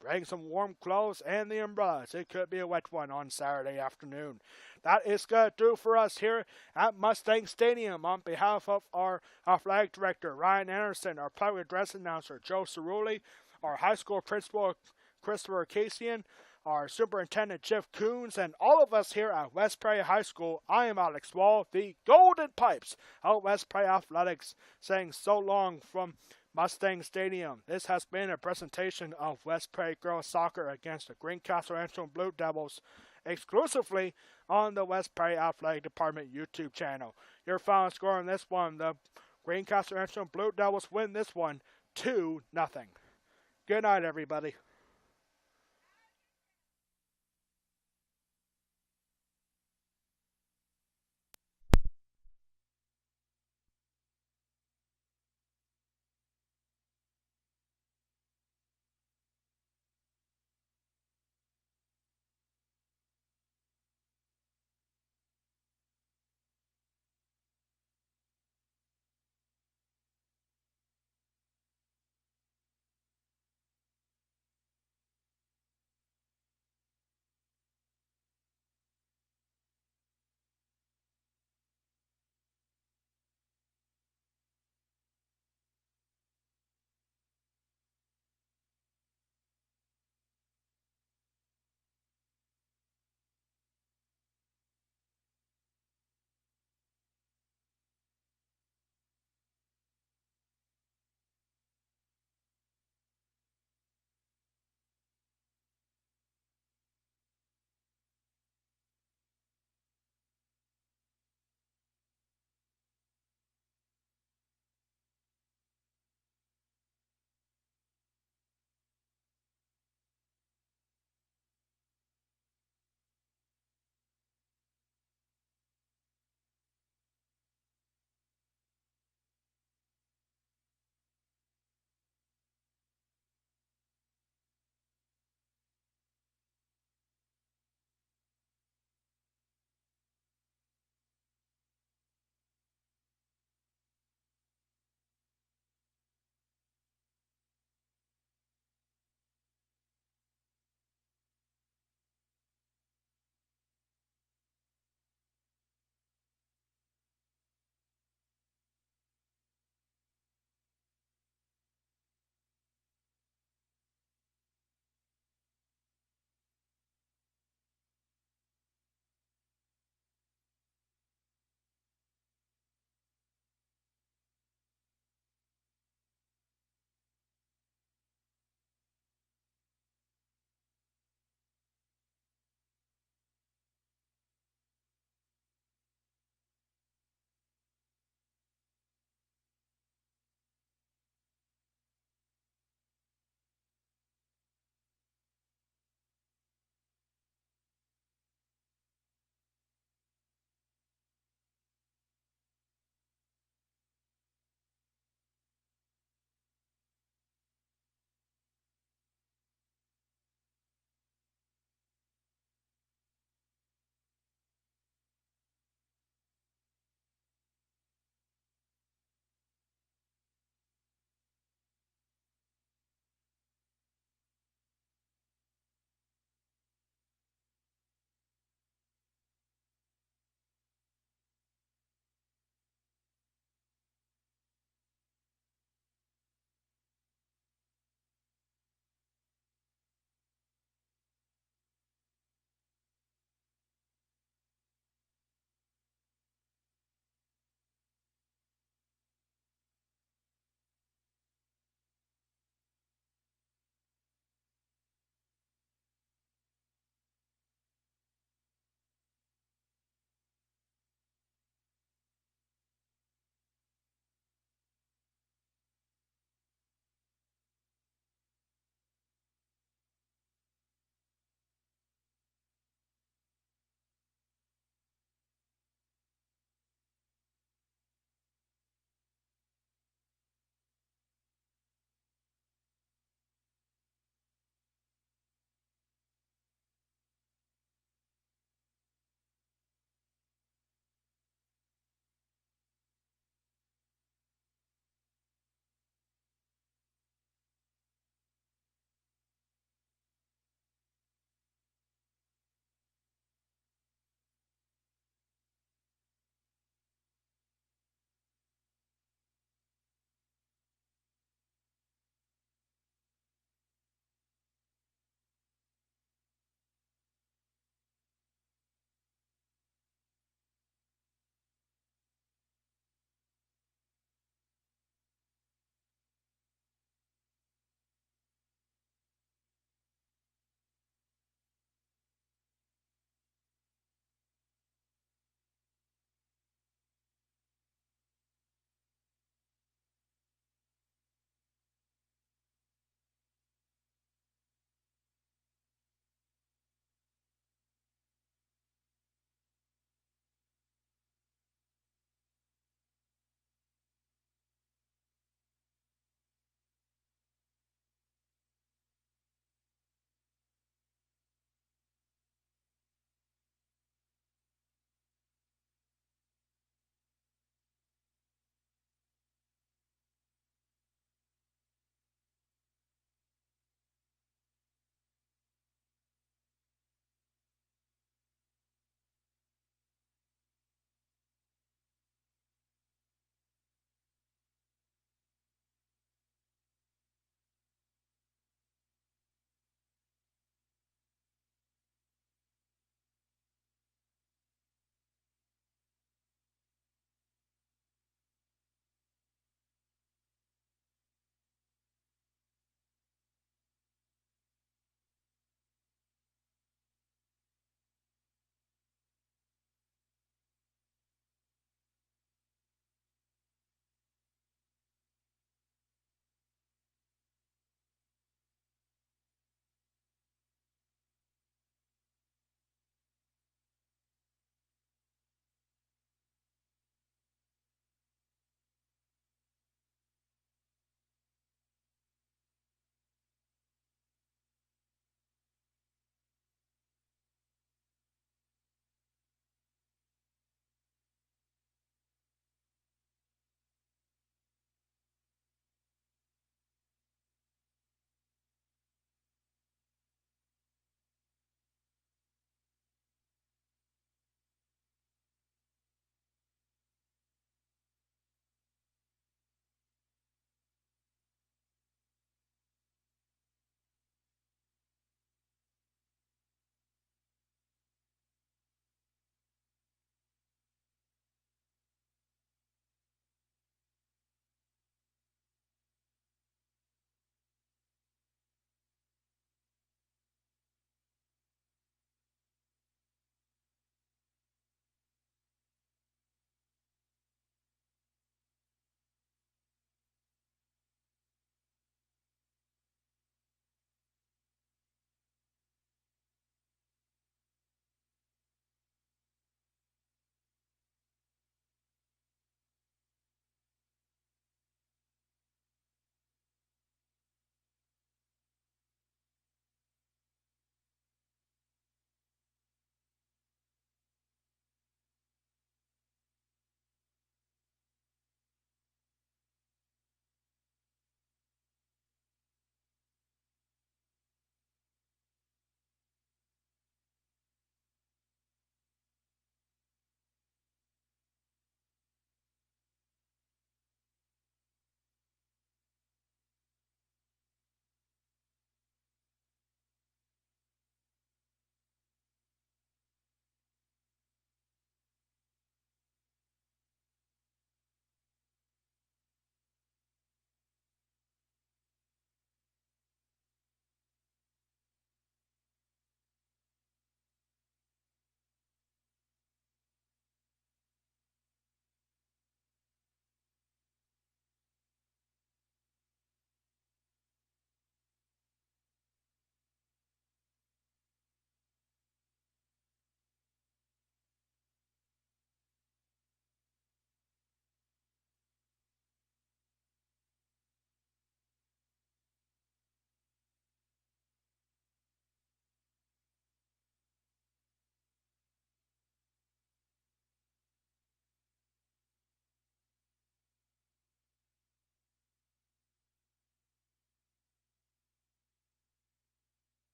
bring some warm clothes and the umbrellas. It could be a wet one on Saturday afternoon. That is going to do for us here at Mustang Stadium. On behalf of our athletic director, Ryan Anderson, our public address announcer, Joe Cerulli, our high school principal, Christopher Casian, our superintendent, Jeff Coons, and all of us here at West Prairie High School, I am Alex Wall, the Golden Pipes of West Prairie Athletics, saying so long from Mustang Stadium. This has been a presentation of West Prairie girls soccer against the Greencastle-Antrim Blue Devils, exclusively on the West Prairie Athletic Department YouTube channel. Your final score on this one, the Greencastle-Antrim Blue Devils win this one 2-0. Good night, everybody.